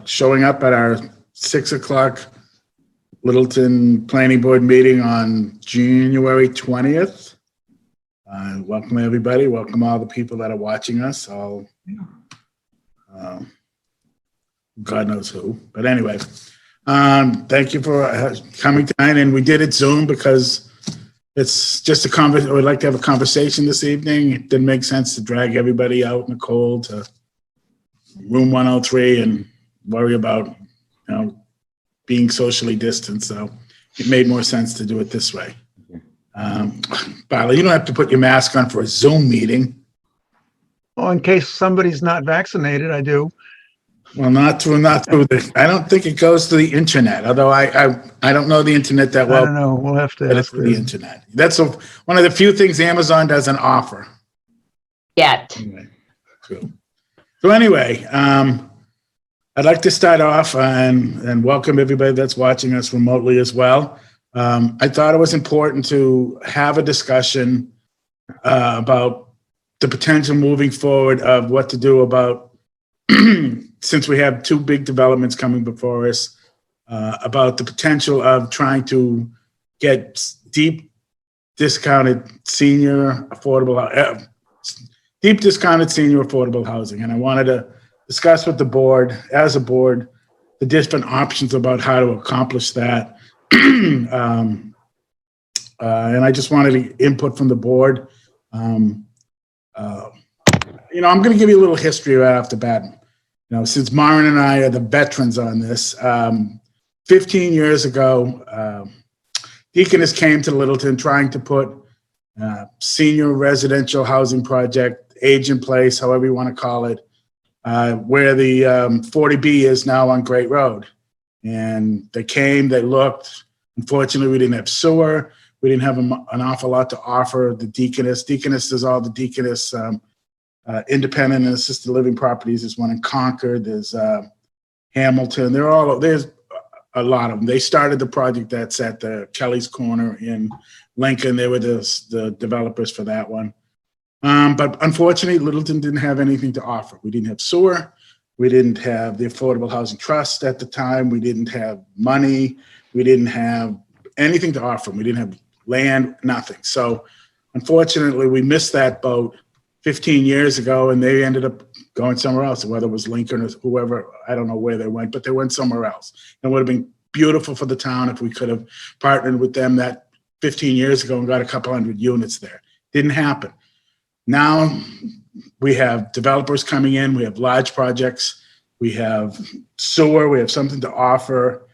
showing up at our 6 o'clock Littleton Planning Board meeting on January 20th. Welcome everybody. Welcome all the people that are watching us. All, God knows who. But anyway, thank you for coming tonight. And we did it Zoom because it's just a conversation. We'd like to have a conversation this evening. It didn't make sense to drag everybody out in the cold to room 103 and worry about, being socially distant. So it made more sense to do it this way. Barley, you don't have to put your mask on for a Zoom meeting. Well, in case somebody's not vaccinated, I do. Well, not through the, I don't think it goes to the internet, although I don't know the internet that well. I don't know. We'll have to ask the internet. That's one of the few things Amazon doesn't offer. Yet. Anyway, so anyway, I'd like to start off and welcome everybody that's watching us remotely as well. I thought it was important to have a discussion about the potential moving forward of what to do about, since we have two big developments coming before us, about the potential of trying to get deep discounted senior affordable housing. And I wanted to discuss with the board, as a board, the different options about how to accomplish that. And I just wanted input from the board. I'm going to give you a little history right off the bat. Since Maren and I are the veterans on this, 15 years ago, Deaconess came to Littleton trying to put senior residential housing project, age in place, however you want to call it, where the 40B is now on Great Road. And they came, they looked. Unfortunately, we didn't have sewer. We didn't have an awful lot to offer the Deaconess. Deaconess does all the Deaconess independent and assisted living properties. There's one in Concord. There's Hamilton. There's a lot of them. They started the project that's at the Kelly's Corner in Lincoln. They were the developers for that one. But unfortunately, Littleton didn't have anything to offer. We didn't have sewer. We didn't have the Affordable Housing Trust at the time. We didn't have money. We didn't have anything to offer. We didn't have land, nothing. So unfortunately, we missed that boat 15 years ago, and they ended up going somewhere else, whether it was Lincoln or whoever. I don't know where they went, but they went somewhere else. It would have been beautiful for the town if we could have partnered with them that 15 years ago and got a couple hundred units there. Didn't happen. Now we have developers coming in, we have large projects, we have sewer, we have something to offer.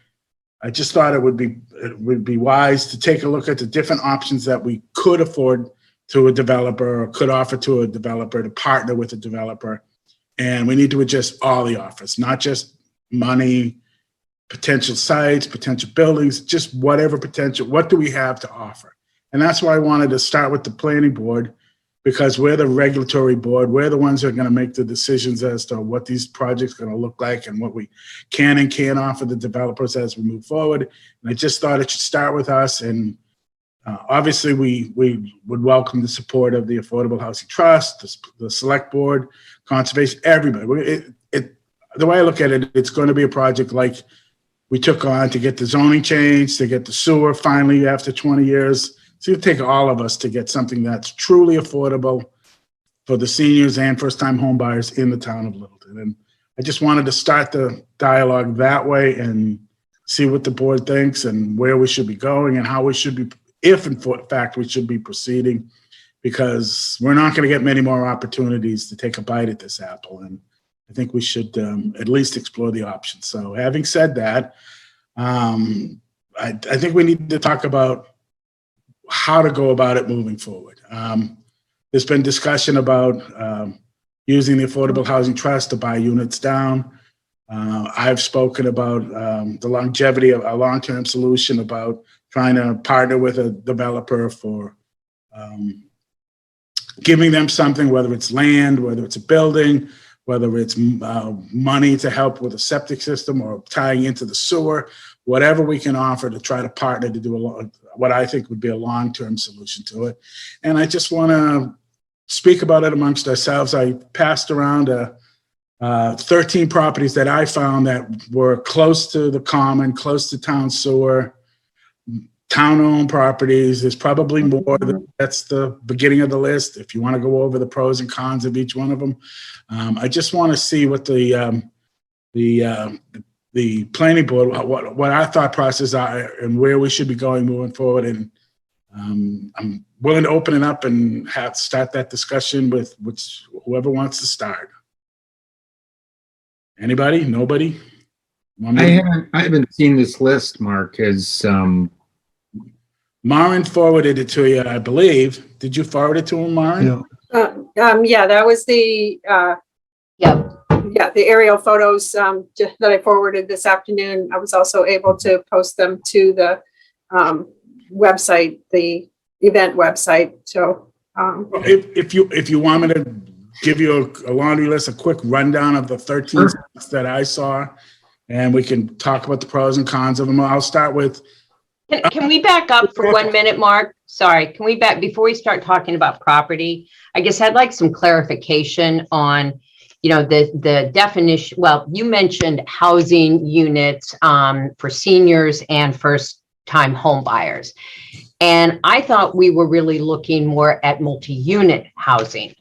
I just thought it would be wise to take a look at the different options that we could afford to a developer or could offer to a developer, to partner with a developer. And we need to adjust all the offers, not just money, potential sites, potential buildings, just whatever potential, what do we have to offer? And that's why I wanted to start with the planning board, because we're the regulatory board. We're the ones that are going to make the decisions as to what these projects are going to look like and what we can and can't offer the developers as we move forward. And I just thought it should start with us. And obviously, we would welcome the support of the Affordable Housing Trust, the Select Board, Conservation, everybody. The way I look at it, it's going to be a project like we took on to get the zoning changed, to get the sewer finally after 20 years. So it'll take all of us to get something that's truly affordable for the seniors and first-time home buyers in the town of Littleton. And I just wanted to start the dialogue that way and see what the board thinks and where we should be going and how we should be, if in fact we should be proceeding, because we're not going to get many more opportunities to take a bite at this apple. And I think we should at least explore the options. So having said that, I think we need to talk about how to go about it moving forward. There's been discussion about using the Affordable Housing Trust to buy units down. I've spoken about the longevity of a long-term solution, about trying to partner with a developer for giving them something, whether it's land, whether it's a building, whether it's money to help with a septic system or tying into the sewer, whatever we can offer to try to partner to do what I think would be a long-term solution to it. And I just want to speak about it amongst ourselves. I passed around a 13 properties that I found that were close to the common, close to town sewer, town-owned properties. There's probably more. That's the beginning of the list. If you want to go over the pros and cons of each one of them, I just want to see what the planning board, what our thought process are and where we should be going moving forward. And I'm willing to open it up and start that discussion with whoever wants to start. Anybody? Nobody? I haven't seen this list, Mark. Maren forwarded it to you, I believe. Did you forward it to him, Maren? Yeah. Yeah, that was the the aerial photos that I forwarded this afternoon. I was also able to post them to the website, the event website. So if you want me to give you a laundry list, a quick rundown of the 13 spots that I saw, and we can talk about the pros and cons of them. I'll start with. Can we back up for 1 minute, Mark? Sorry, can we back before we start talking about property? I guess I'd like some clarification on, the definition. Well, you mentioned housing units for seniors and first-time home buyers. And I thought we were really looking more at multi-unit housing,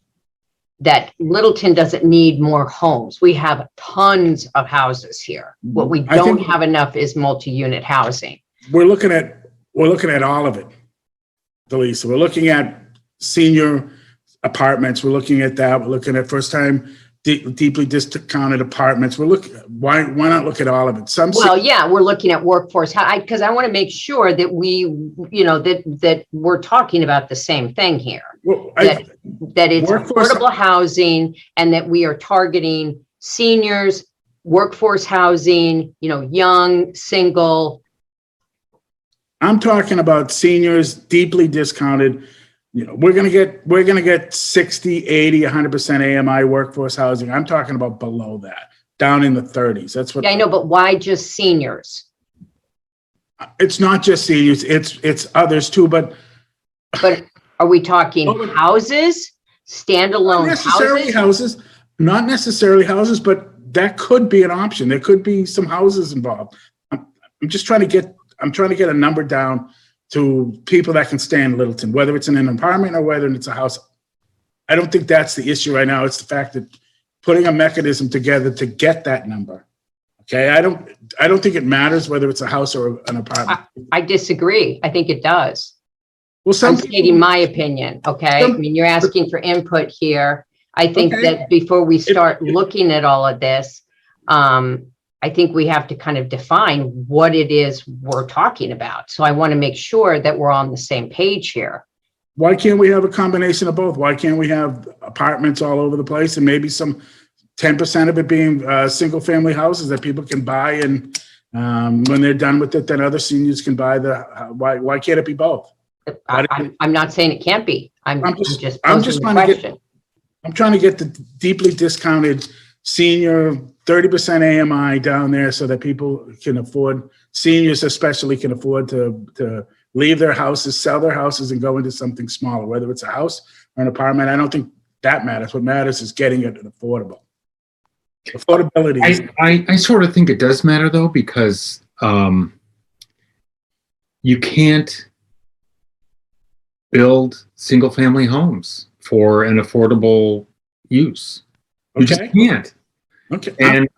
that Littleton doesn't need more homes. We have tons of houses here. What we don't have enough is multi-unit housing. We're looking at all of it, Delisa. We're looking at senior apartments. We're looking at that. We're looking at first-time deeply discounted apartments. Why not look at all of it? We're looking at workforce, because I want to make sure that we, that we're talking about the same thing here. Well, that it's affordable housing, and that we are targeting seniors, workforce housing, young, single. I'm talking about seniors, deeply discounted. We're going to get 60, 80, 100% AMI workforce housing. I'm talking about below that, down in the 30s. That's what. Yeah, I know, but why just seniors? It's not just seniors. It's others too. But are we talking houses, standalone houses? Not necessarily houses, but that could be an option. There could be some houses involved. I'm trying to get a number down to people that can stay in Littleton, whether it's in an apartment or whether it's a house. I don't think that's the issue right now. It's the fact that putting a mechanism together to get that number. Okay, I don't think it matters whether it's a house or an apartment. I disagree. I think it does. Well, I'm stating my opinion. Okay, I mean, you're asking for input here. I think that before we start looking at all of this, I think we have to kind of define what it is we're talking about. So I want to make sure that we're on the same page here. Why can't we have a combination of both? Why can't we have apartments all over the place and maybe some 10% of it being single family houses that people can buy, and when they're done with it, then other seniors can buy why can't it be both? I'm not saying it can't be. I'm just trying to get the deeply discounted senior 30% AMI down there so that people can afford, seniors especially can afford to leave their houses, sell their houses, and go into something smaller, whether it's a house or an apartment. I don't think that matters. What matters is getting it affordable. Affordability. I sort of think it does matter though, because you can't build single family homes for an affordable use. You just can't. Okay. And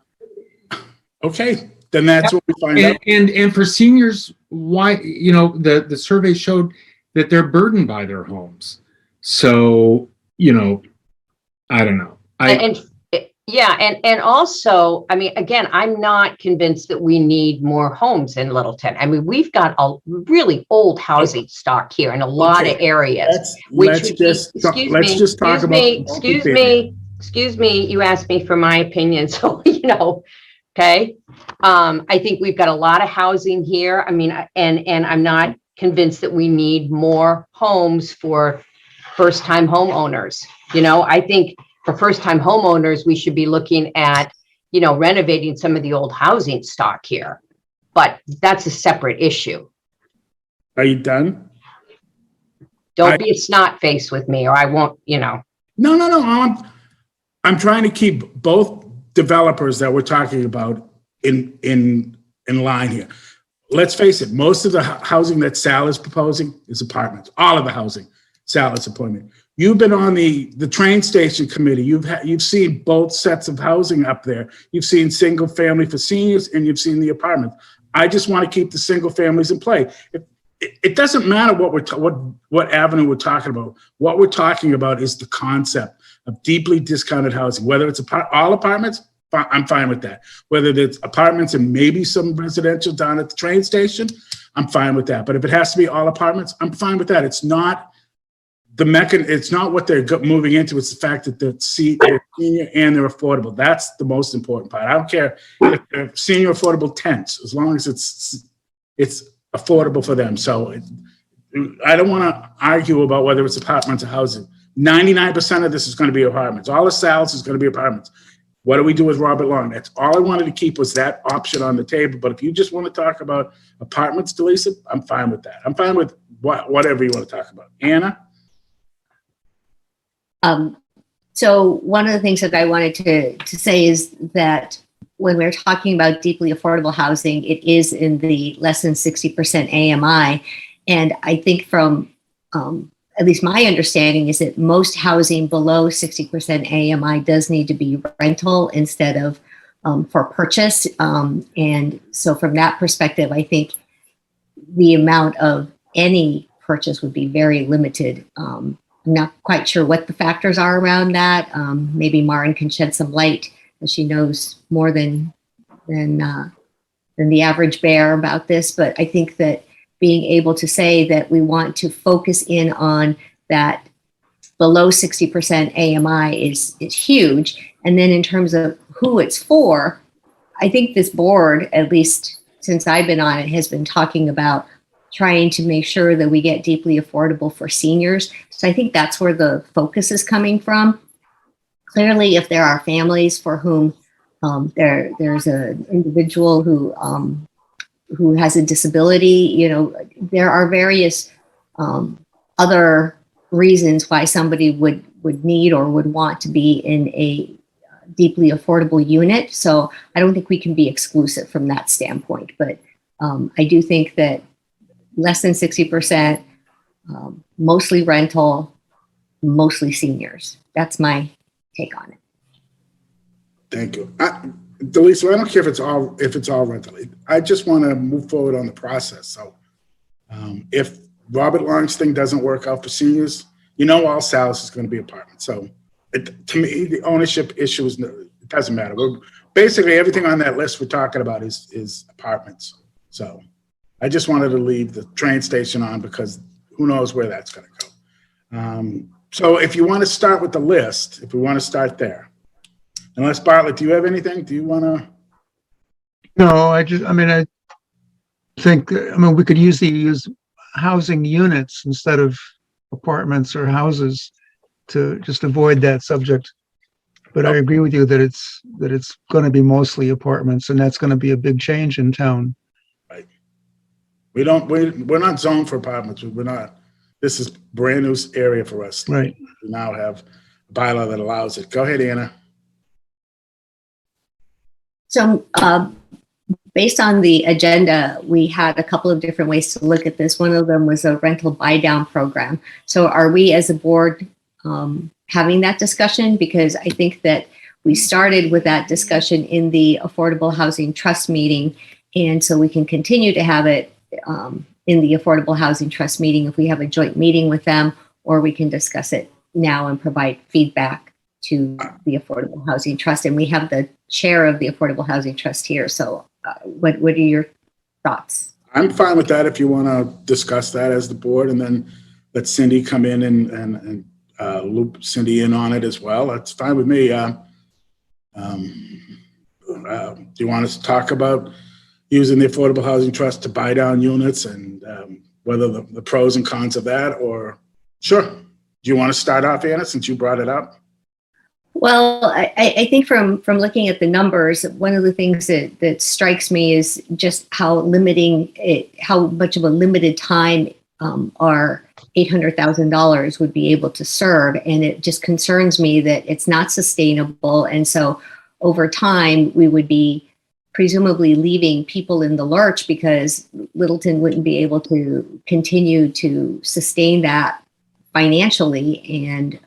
okay, then that's what we find out. And for seniors, why, the survey showed that they're burdened by their homes. So, I don't know. And also, I mean, again, I'm not convinced that we need more homes in Littleton. I mean, we've got a really old housing stock here in a lot of areas. Excuse me, you asked me for my opinion, so, okay. I think we've got a lot of housing here. I mean, and I'm not convinced that we need more homes for first-time homeowners. I think for first-time homeowners, we should be looking at, renovating some of the old housing stock here, but that's a separate issue. Are you done? Don't be a snot face with me or I won't, No. I'm trying to keep both developers that we're talking about in line here. Let's face it, most of the housing that Sal is proposing is apartments. All of the housing Sal is appointing. You've been on the train station committee. You've seen both sets of housing up there. You've seen single family for seniors, and you've seen the apartments. I just want to keep the single families in play. It doesn't matter what avenue we're talking about. What we're talking about is the concept of deeply discounted housing. Whether it's all apartments, I'm fine with that. Whether it's apartments and maybe some residential down at the train station, I'm fine with that. But if it has to be all apartments, I'm fine with that. It's not it's not what they're moving into. It's the fact that they're senior and they're affordable. That's the most important part. I don't care if they're senior affordable tents, as long as it's affordable for them. So I don't want to argue about whether it's apartments or housing. 99% of this is going to be apartments. All the sales is going to be apartments. What do we do with Robert Long? That's all I wanted to keep was that option on the table. But if you just want to talk about apartments, Delisa, I'm fine with that. I'm fine with whatever you want to talk about. Anna? So one of the things that I wanted to say is that when we're talking about deeply affordable housing, it is in the less than 60% AMI. And I think from at least my understanding is that most housing below 60% AMI does need to be rental instead of for purchase. And so from that perspective, I think the amount of any purchase would be very limited. I'm not quite sure what the factors are around that. Maybe Maren can shed some light, as she knows more than the average bear about this. But I think that being able to say that we want to focus in on that below 60% AMI is huge. And then in terms of who it's for, I think this board, at least since I've been on it, has been talking about trying to make sure that we get deeply affordable for seniors. So I think that's where the focus is coming from. Clearly, if there are families for whom there's an individual who has a disability, there are various other reasons why somebody would need or would want to be in a deeply affordable unit. So I don't think we can be exclusive from that standpoint. But I do think that less than 60%, mostly rental, mostly seniors. That's my take on it. Thank you. Delisa, I don't care if it's all rental. I just want to move forward on the process. So if Robert Long's thing doesn't work out for seniors, all sales is going to be apartments. So to me, the ownership issue it doesn't matter. Basically, everything on that list we're talking about is apartments. So I just wanted to leave the train station on because who knows where that's going to go. So if you want to start with the list, if we want to start there, unless Bartlett, do you have anything? Do you want to? No, I think we could use housing units instead of apartments or houses to just avoid that subject. But I agree with you that it's going to be mostly apartments, and that's going to be a big change in town. Right. We're not zoned for apartments. We're not. This is brand new area for us. Right. We now have a bylaw that allows it. Go ahead, Anna. So based on the agenda, we had a couple of different ways to look at this. One of them was a rental buy-down program. So are we as a board having that discussion? Because I think that we started with that discussion in the Affordable Housing Trust meeting. And so we can continue to have it in the Affordable Housing Trust meeting if we have a joint meeting with them, or we can discuss it now and provide feedback to the Affordable Housing Trust. And we have the chair of the Affordable Housing Trust here. So what are your thoughts? I'm fine with that if you want to discuss that as the board, and then let Cindy come in and loop Cindy in on it as well. That's fine with me. Do you want us to talk about using the Affordable Housing Trust to buy down units and whether the pros and cons of that, or sure. Do you want to start off, Anna, since you brought it up? Well, I think from looking at the numbers, one of the things that strikes me is just how much of a limited time our $800,000 would be able to serve. And it just concerns me that it's not sustainable. And so over time, we would be presumably leaving people in the lurch because Littleton wouldn't be able to continue to sustain that financially. And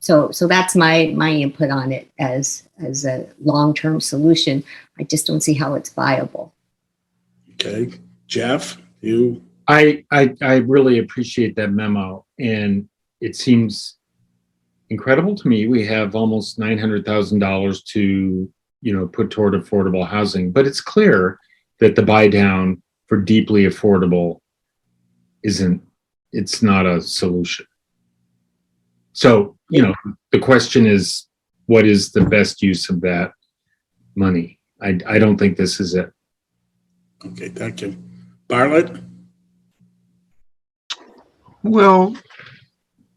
so that's my input on it as a long-term solution. I just don't see how it's viable. Okay, Jeff, you. I really appreciate that memo, and it seems incredible to me. We have almost $900,000 to, put toward affordable housing, but it's clear that the buy down for deeply affordable it's not a solution. So, the question is, what is the best use of that money? I don't think this is it. Okay, thank you. Bartlett? Well,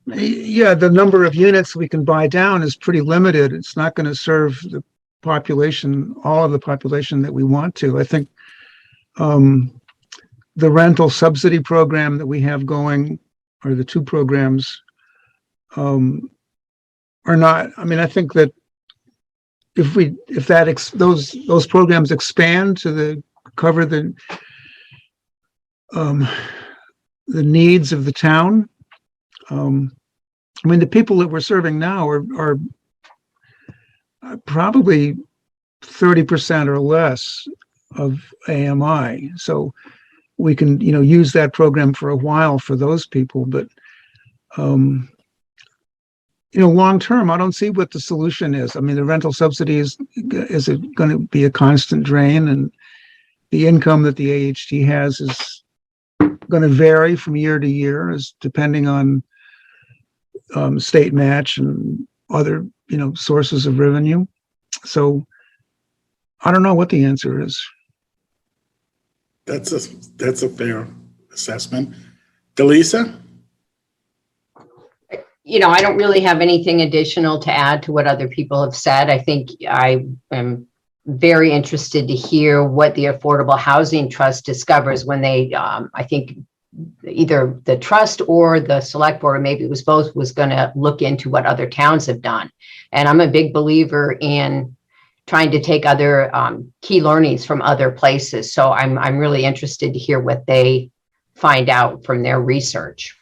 yeah, the number of units we can buy down is pretty limited. It's not going to serve the population, all of the population that we want to. I think the rental subsidy program that we have going, or the two programs, are not. I mean, I think that if those programs expand to cover the needs of the town. I mean, the people that we're serving now are probably 30% or less of AMI. So we can, use that program for a while for those people. But, long term, I don't see what the solution is. I mean, the rental subsidy is going to be a constant drain, and the income that the AHT has is going to vary from year to year, as depending on state match and other, sources of revenue. So I don't know what the answer is. That's a fair assessment. Delisa? I don't really have anything additional to add to what other people have said. I think I am very interested to hear what the Affordable Housing Trust discovers when they, I think either the trust or the select board, or maybe it was both, was going to look into what other towns have done. And I'm a big believer in trying to take other key learnings from other places. So I'm really interested to hear what they find out from their research.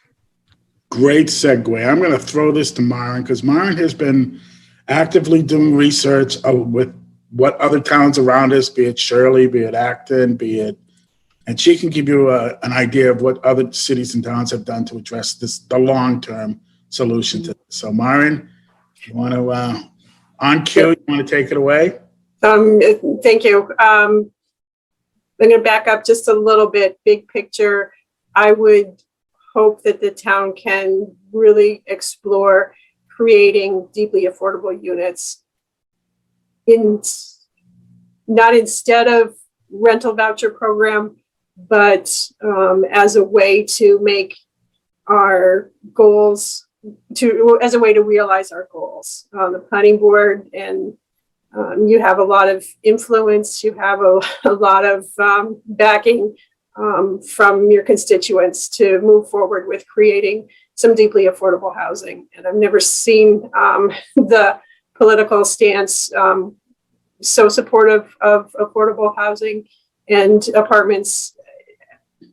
Great segue. I'm going to throw this to Myron, because Myron has been actively doing research with what other towns around us, be it Shirley, be it Acton, and she can give you an idea of what other cities and towns have done to address the long-term solution to this. So Myron, you want to, on cue, you want to take it away? Thank you. I'm going to back up just a little bit. Big picture, I would hope that the town can really explore creating deeply affordable units not instead of rental voucher program, but as a way to make our goals, as a way to realize our goals. The planning board, and you have a lot of influence, you have a lot of backing from your constituents to move forward with creating some deeply affordable housing. And I've never seen the political stance so supportive of affordable housing and apartments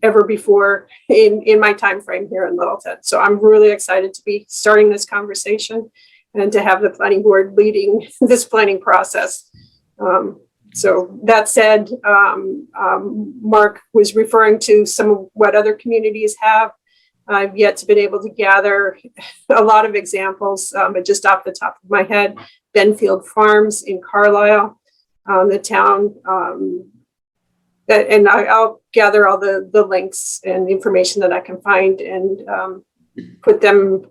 ever before in my time frame here in Littleton. So I'm really excited to be starting this conversation and to have the planning board leading this planning process. So that said, Mark was referring to some of what other communities have. I've yet to been able to gather a lot of examples, but just off the top of my head, Benfield Farms in Carlisle, the town, and I'll gather all the links and information that I can find and put them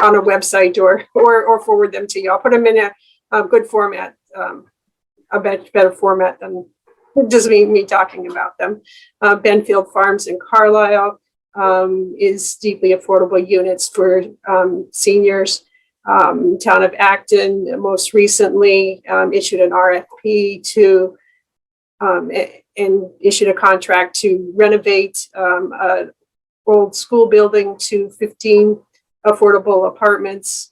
on a website or forward them to you. I'll put them in a good format, a better format than just me talking about them. Benfield Farms in Carlisle is deeply affordable units for seniors. Town of Acton most recently issued an RFP to and issued a contract to renovate an old school building to 15 affordable apartments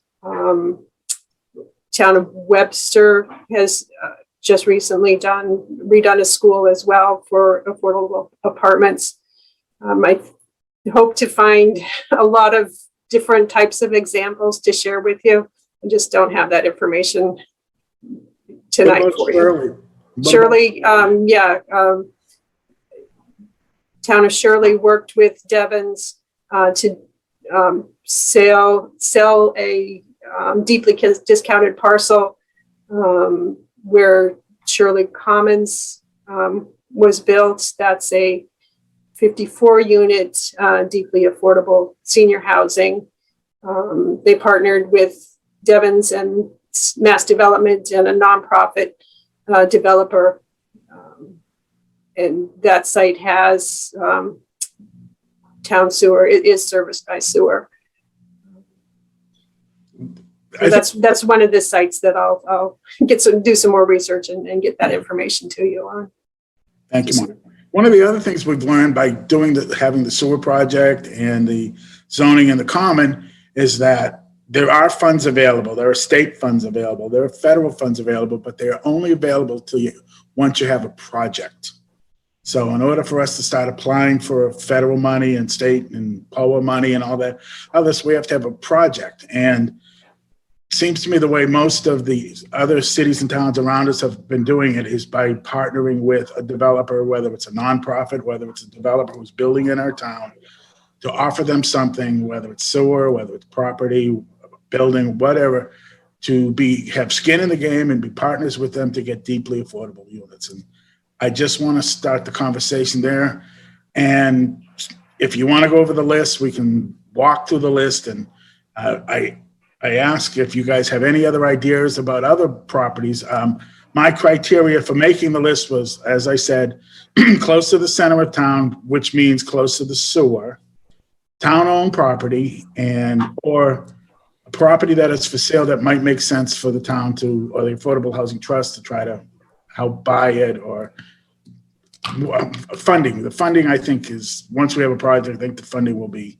town of Webster has just recently redone a school as well for affordable apartments. I hope to find a lot of different types of examples to share with you. I just don't have that information tonight for you. Shirley, town of Shirley worked with Devon's to sell a deeply discounted parcel where Shirley Commons was built. That's a 54 unit deeply affordable senior housing. They partnered with Devon's and Mass Development and a nonprofit developer. And that site has town sewer. It is serviced by sewer. So that's one of the sites that I'll do some more research and get that information to you on. Thank you, Mark. One of the other things we've learned by having the sewer project and the zoning in the common is that there are funds available. There are state funds available. There are federal funds available, but they are only available to you once you have a project. So in order for us to start applying for federal money and state and POA money and all that, we have to have a project. And it seems to me the way most of the other cities and towns around us have been doing it is by partnering with a developer, whether it's a nonprofit, whether it's a developer who's building in our town, to offer them something, whether it's sewer, whether it's property, building, whatever, to have skin in the game and be partners with them to get deeply affordable units. And I just want to start the conversation there. And if you want to go over the list, we can walk through the list. And I ask if you guys have any other ideas about other properties. My criteria for making the list was, as I said, close to the center of town, which means close to the sewer, town-owned property, or a property that is for sale that might make sense for the town or the Affordable Housing Trust to try to help buy it, or funding. The funding, I think, is once we have a project, I think the funding will be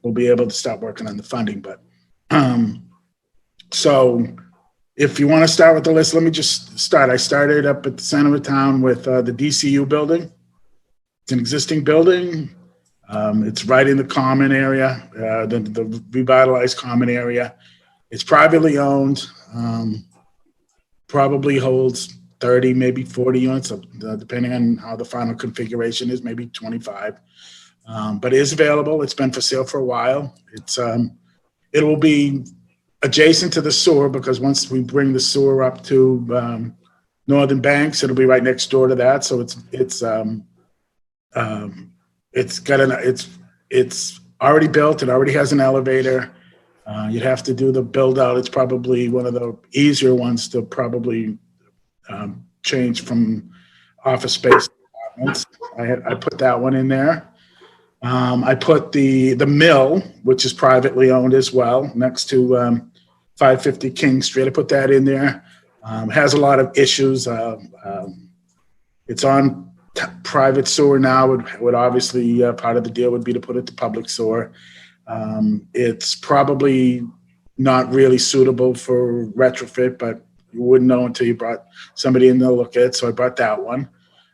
we'll be able to start working on the funding. But so if you want to start with the list, let me just start. I started up at the center of town with the DCU building. It's an existing building. It's right in the common area, the revitalized common area. It's privately owned, probably holds 30, maybe 40 units, depending on how the final configuration is, maybe 25. But it is available. It's been for sale for a while. It will be adjacent to the sewer, because once we bring the sewer up to Northern Banks, it'll be right next door to that. So it's already built. It already has an elevator. You'd have to do the build out. It's probably one of the easier ones to probably change from office space to apartments. I put that one in there. I put the mill, which is privately owned as well, next to 550 King Street. I put that in there. It has a lot of issues. It's on private sewer now. Would obviously part of the deal would be to put it to public sewer. It's probably not really suitable for retrofit, but you wouldn't know until you brought somebody in to look at it. So I brought that one.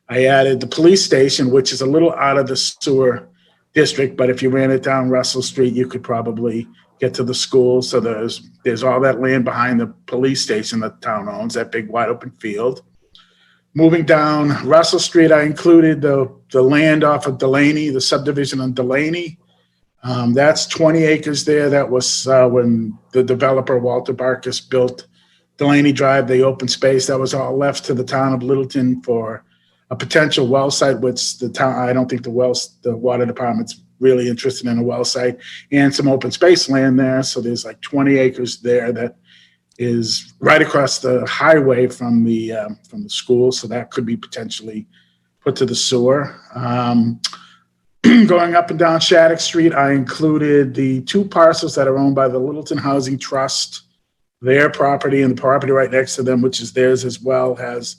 I added the police station, which is a little out of the sewer district, but if you ran it down Russell Street, you could probably get to the school. So there's all that land behind the police station that the town owns, that big wide open field. Moving down Russell Street, I included the land off of Delaney, the subdivision on Delaney. That's 20 acres there. That was when the developer, Walter Barkus, built Delaney Drive, the open space. That was all left to the town of Littleton for a potential well site, which the town, I don't think the water department's really interested in a well site, and some open space land there. So there's like 20 acres there that is right across the highway from the school. So that could be potentially put to the sewer. Going up and down Shattuck Street, I included the 2 parcels that are owned by the Littleton Housing Trust. Their property and the property right next to them, which is theirs as well, has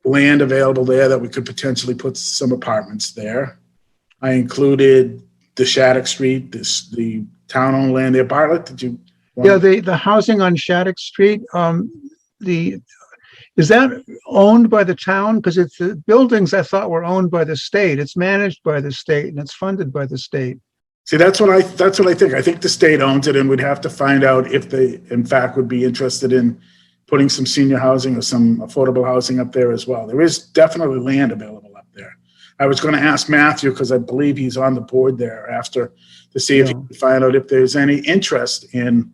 land available there that we could potentially put some apartments there. I included the Shattuck Street, the town-owned land there. Bartlett, did you Yeah, the housing on Shattuck Street, is that owned by the town? Because it's the buildings I thought were owned by the state. It's managed by the state and it's funded by the state. See, that's what I think. I think the state owns it, and we'd have to find out if they, in fact, would be interested in putting some senior housing or some affordable housing up there as well. There is definitely land available up there. I was going to ask Matthew, because I believe he's on the board there after, to see if he can find out if there's any interest in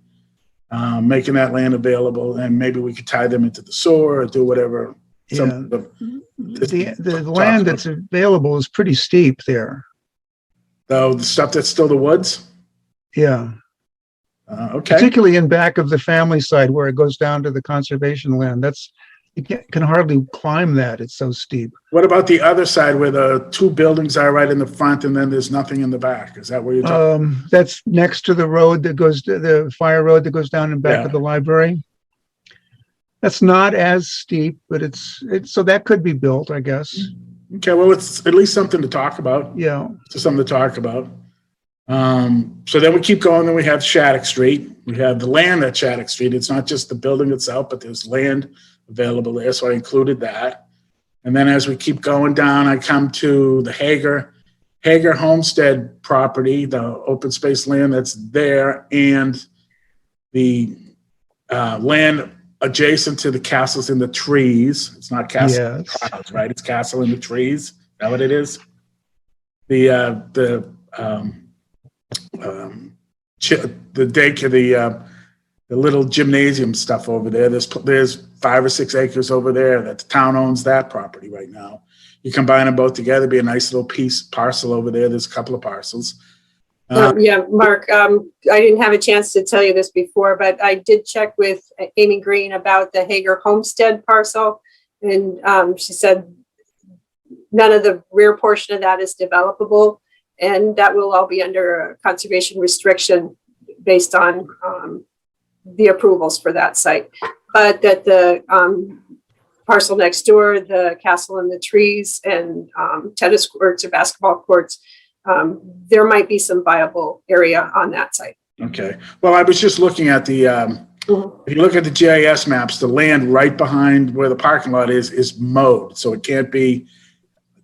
making that land available, and maybe we could tie them into the sewer or do whatever. Yeah. The land that's available is pretty steep there. So the stuff that's still the woods? Yeah. Okay. Particularly in back of the family side where it goes down to the conservation land. You can hardly climb that. It's so steep. What about the other side where the two buildings are right in the front and then there's nothing in the back? Is that where you're talking? That's next to the road that goes to the fire road that goes down in back of the library. That's not as steep, but it's so that could be built, I guess. Okay, well, it's at least something to talk about. Yeah. It's something to talk about. So then we keep going, then we have Shattuck Street. We have the land at Shattuck Street. It's not just the building itself, but there's land available there, so I included that. And then as we keep going down, I come to the Hager Homestead property, the open space land that's there, and the land adjacent to the Castles in the Trees. It's not Castle in the Clouds, right? It's Castle in the Trees. Is that what it is? The daycare, the little gymnasium stuff over there. There's 5 or 6 acres over there that the town owns that property right now. You combine them both together, be a nice little parcel over there. There's a couple of parcels. Yeah, Mark, I didn't have a chance to tell you this before, but I did check with Amy Green about the Hager Homestead parcel. And she said none of the rear portion of that is developable. And that will all be under a conservation restriction based on the approvals for that site. But that the parcel next door, the Castle in the Trees and tennis courts or basketball courts, there might be some viable area on that site. Okay. Well, I was just looking at the, if you look at the GIS maps, the land right behind where the parking lot is mowed. So it can't be,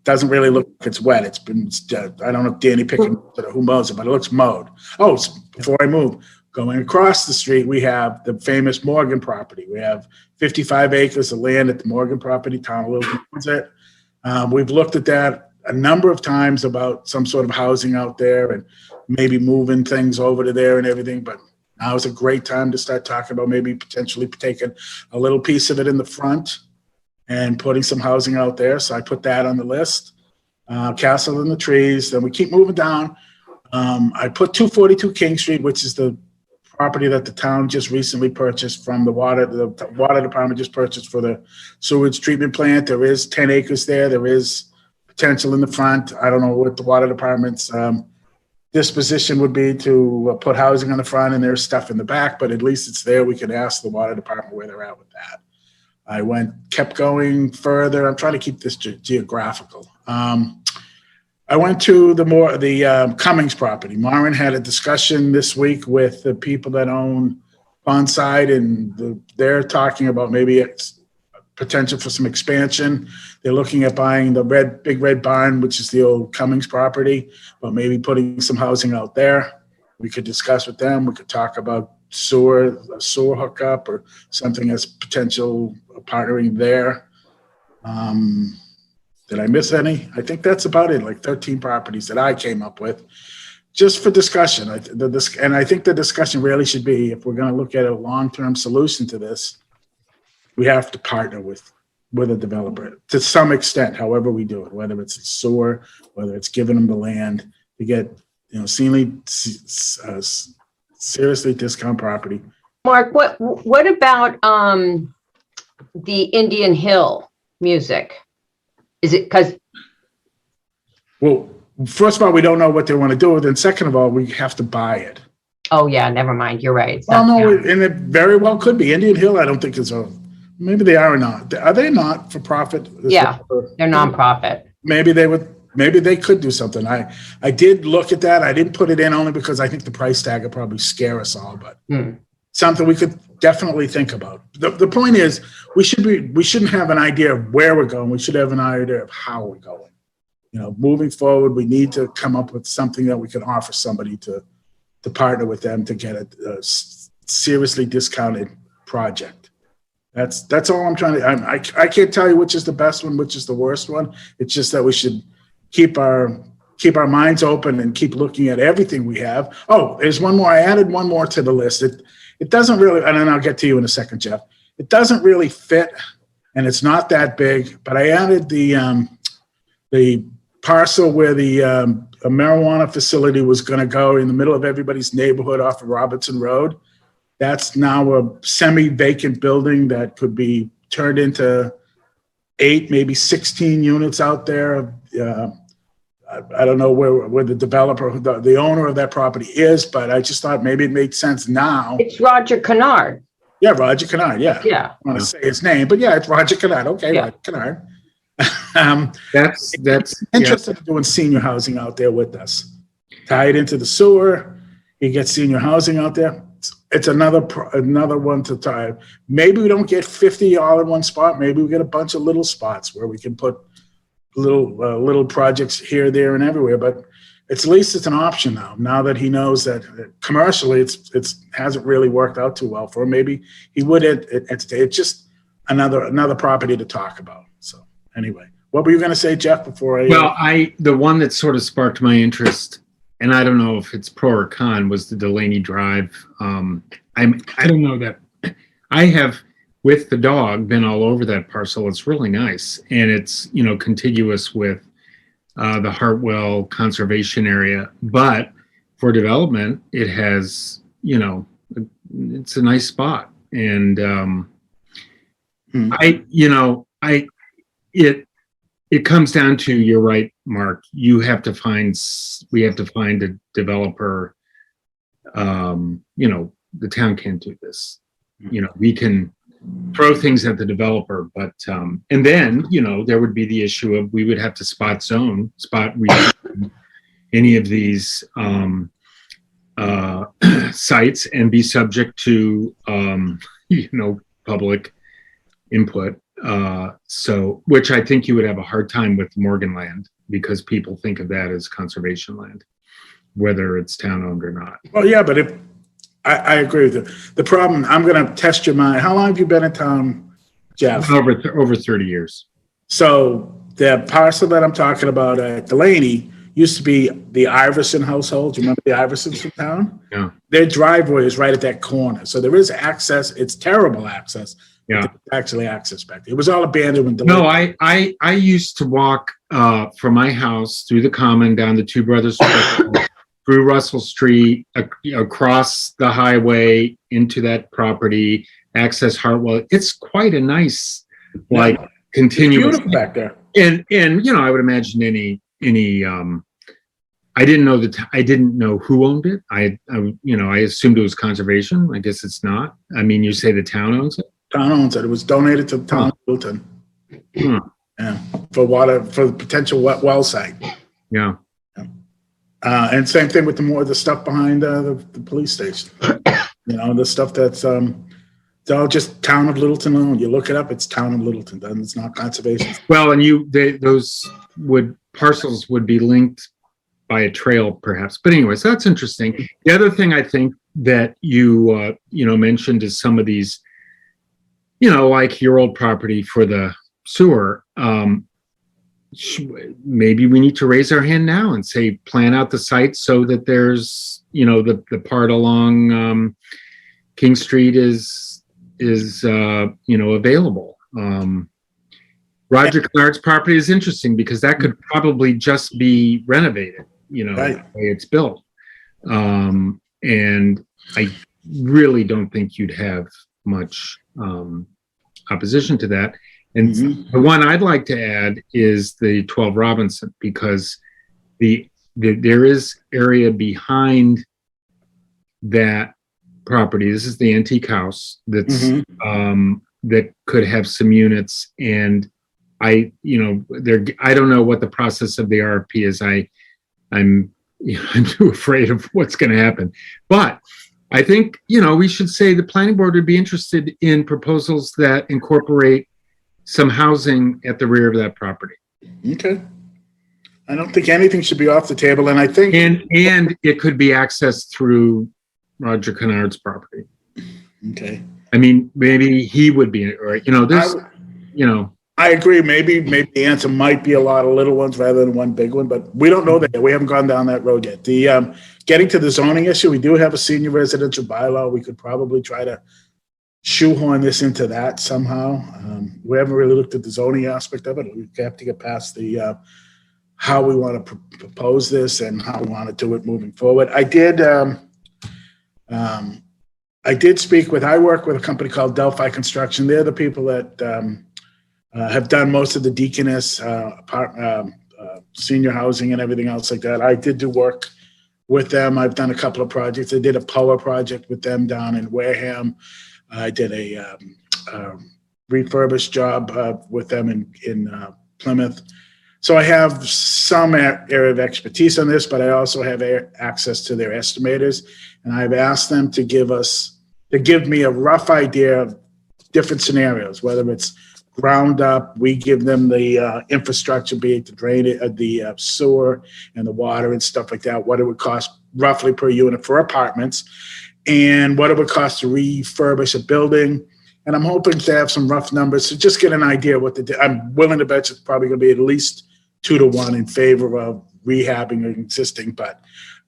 doesn't really look like it's wet. It's been, I don't know if Danny picked who mows it, but it looks mowed. Oh, before I move, going across the street, we have the famous Morgan property. We have 55 acres of land at the Morgan property. Town of Littleton owns it. We've looked at that a number of times about some sort of housing out there and maybe moving things over to there and everything. But now is a great time to start talking about maybe potentially taking a little piece of it in the front and putting some housing out there. So I put that on the list. Castle in the Trees. Then we keep moving down. I put 242 King Street, which is the property that the town just recently purchased from the water department just purchased for the sewage treatment plant. There is 10 acres there. There is potential in the front. I don't know what the water department's disposition would be to put housing on the front, and there's stuff in the back, but at least it's there. We can ask the water department where they're at with that. I kept going further. I'm trying to keep this geographical. I went to the Cummings property. Maureen had a discussion this week with the people that own Bonside, and they're talking about maybe potential for some expansion. They're looking at buying the big red barn, which is the old Cummings property, but maybe putting some housing out there. We could discuss with them. We could talk about a sewer hookup or something as potential partnering there. Did I miss any? I think that's about it, like 13 properties that I came up with just for discussion. And I think the discussion really should be, if we're going to look at a long-term solution to this, we have to partner with a developer to some extent, however we do it, whether it's a sewer, whether it's giving them the land to get, seriously discount property. Mark, what about the Indian Hill music? Is it because? Well, first of all, we don't know what they want to do with it. And second of all, we have to buy it. Oh, yeah, never mind. You're right. Well, no, and it very well could be. Indian Hill, I don't think is maybe they are or not. Are they not for profit? Yeah, they're nonprofit. Maybe they could do something. I did look at that. I didn't put it in only because I think the price tag would probably scare us all, but something we could definitely think about. The point is, we shouldn't have an idea of where we're going. We should have an idea of how we're going. Moving forward, we need to come up with something that we can offer somebody to partner with them to get a seriously discounted project. That's all I'm trying to. I can't tell you which is the best one, which is the worst one. It's just that we should keep our minds open and keep looking at everything we have. Oh, there's one more. I added one more to the list. It doesn't really, and then I'll get to you in a second, Jeff. It doesn't really fit, and it's not that big. But I added the parcel where the a marijuana facility was going to go in the middle of everybody's neighborhood off of Robertson Road. That's now a semi-vacant building that could be turned into 8, maybe 16 units out there. I don't know where the developer, the owner of that property is, but I just thought maybe it made sense now. It's Roger Kennard. Yeah, Roger Kennard, yeah. Yeah. I don't want to say his name, but yeah, it's Roger Kennard. Okay, Yeah. Roger Kennard. That's Interested in doing senior housing out there with us. Tie it into the sewer. You get senior housing out there. It's another one to tie. Maybe we don't get 50 all in one spot. Maybe we get a bunch of little spots where we can put little projects here, there, and everywhere. But at least it's an option now. Now that he knows that commercially it hasn't really worked out too well for him. Maybe he would. It's just another property to talk about. So anyway, what were you going to say, Jeff? Before the one that sort of sparked my interest, and I don't know if it's pro or con, was the Delaney Drive. I don't know that I have, with the dog, been all over that parcel. It's really nice, and it's contiguous with the Hartwell Conservation Area. But for development, it has it's a nice spot, and it comes down to, you're right, Mark. We have to find a developer. The town can't do this. We can throw things at the developer, but and then there would be the issue of, we would have to spot any of these sites and be subject to public input. So, which I think you would have a hard time with Morgan land, because people think of that as conservation land, whether it's town owned or not. Well, yeah, but if I agree with you. The problem, I'm going to test your mind. How long have you been in town, Jeff? Over 30 years. So the parcel that I'm talking about at Delaney used to be the Iverson household. Do you remember the Iversons from town? Yeah. Their driveway is right at that corner. So there is access. It's terrible access. Yeah. Actually access back there. It was all abandoned when Delaney. No, I used to walk from my house through the Common, down the Two Brothers through Russell Street, across the highway into that property, access Hartwell. It's quite a nice, continuous. Beautiful back there. And I would imagine any I didn't know who owned it. I assumed it was conservation. I guess it's not. I mean, you say the town owns it? Town owns it. It was donated to the town of Littleton. Yeah, for the potential well site. Yeah. And same thing with the stuff behind the police station. The stuff that's it's all just town of Littleton owned. You look it up, it's town of Littleton. Then it's not conservation. Well, and those parcels would be linked by a trail, perhaps. But anyways, that's interesting. The other thing I think that you mentioned is some of these, like your old property for the sewer. Maybe we need to raise our hand now and say, plan out the site so that there's, the part along King Street is available. Roger Kennard's property is interesting because that could probably just be renovated, Right. the way it's built. And I really don't think you'd have much opposition to that. And the one I'd like to add is the 12 Robinson, because there is area behind that property. This is the antique house that's that could have some units, and I don't know what the process of the RFP is. I'm too afraid of what's going to happen. But I think, we should say the planning board would be interested in proposals that incorporate some housing at the rear of that property. Okay. I don't think anything should be off the table, and I think. And it could be accessed through Roger Kennard's property. Okay. I mean, maybe he would be, or, I agree. Maybe the answer might be a lot of little ones rather than one big one, but we don't know that yet. We haven't gone down that road yet. The getting to the zoning issue, we do have a senior residential bylaw. We could probably try to shoehorn this into that somehow. We haven't really looked at the zoning aspect of it. We have to get past the how we want to propose this and how we want to do it moving forward. I work with a company called Delphi Construction. They're the people that have done most of the Deaconess senior housing and everything else like that. I did do work with them. I've done a couple of projects. I did a POA project with them down in Wareham. I did a refurbished job with them in Plymouth. So I have some area of expertise on this, but I also have access to their estimators, and I've asked them to give me a rough idea of different scenarios, whether it's ground up, we give them the infrastructure, be it the drainage, the sewer and the water and stuff like that, what it would cost roughly per unit for apartments, and what it would cost to refurbish a building. And I'm hoping to have some rough numbers to just get an idea what I'm willing to bet it's probably going to be at least 2-to-1 in favor of rehabbing an existing, but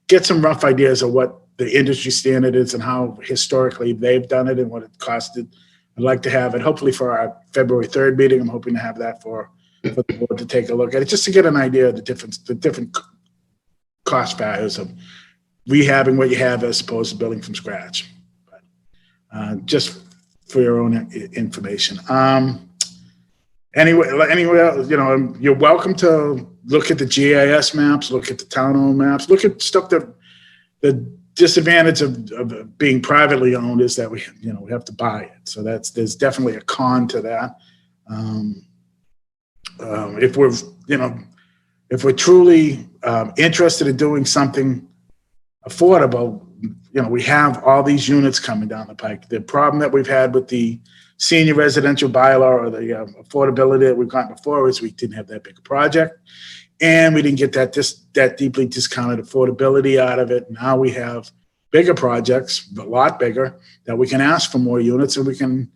get some rough ideas of what the industry standard is and how historically they've done it and what it costed. I'd like to have it hopefully for our February 3rd meeting. I'm hoping to have that for the board to take a look at it, just to get an idea of the different cost values of rehabbing what you have as opposed to building from scratch. But, just for your own information. Anyway, you're welcome to look at the GIS maps, look at the town-owned maps, look at stuff that the disadvantage of being privately owned is that we have to buy it. So there's definitely a con to that. If we're truly interested in doing something affordable, we have all these units coming down the pike. The problem that we've had with the senior residential bylaw or the affordability that we've gotten before is we didn't have that big a project, and we didn't get that deeply discounted affordability out of it. Now we have bigger projects, a lot bigger, that we can ask for more units, and we can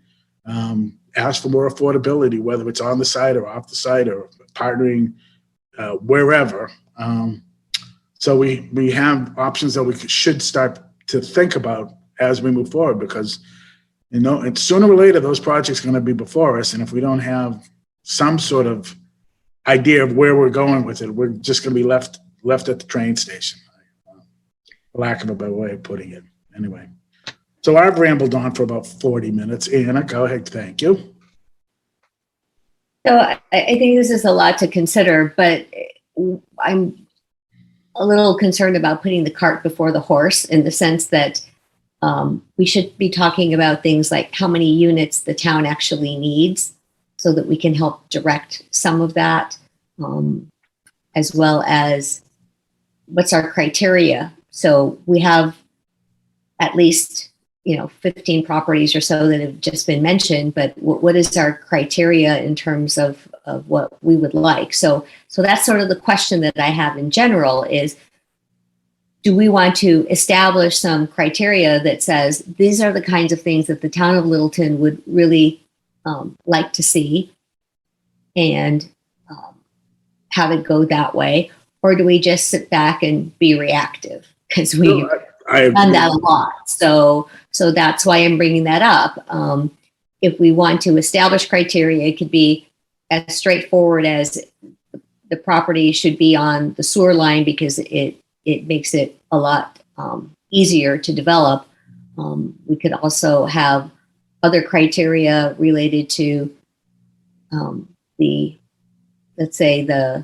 ask for more affordability, whether it's on the site or off the site or partnering wherever. So we have options that we should start to think about as we move forward, because and sooner or later those projects are going to be before us, and if we don't have some sort of idea of where we're going with it, we're just going to be left at the train station, for lack of a better way of putting it. Anyway, so I've rambled on for about 40 minutes. Anna, go ahead. Thank you. So I think this is a lot to consider, but I'm a little concerned about putting the cart before the horse, in the sense that we should be talking about things like how many units the town actually needs, so that we can help direct some of that, as well as what's our criteria. So we have at least 15 properties or so that have just been mentioned, but what is our criteria in terms of what we would like? So that's sort of the question that I have in general is, do we want to establish some criteria that says these are the kinds of things that the town of Littleton would really like to see, and have it go that way? Or do we just sit back and be reactive? Because we've done that a lot. So that's why I'm bringing that up. If we want to establish criteria, it could be as straightforward as the property should be on the sewer line, because it makes it a lot easier to develop. We could also have other criteria related to let's say the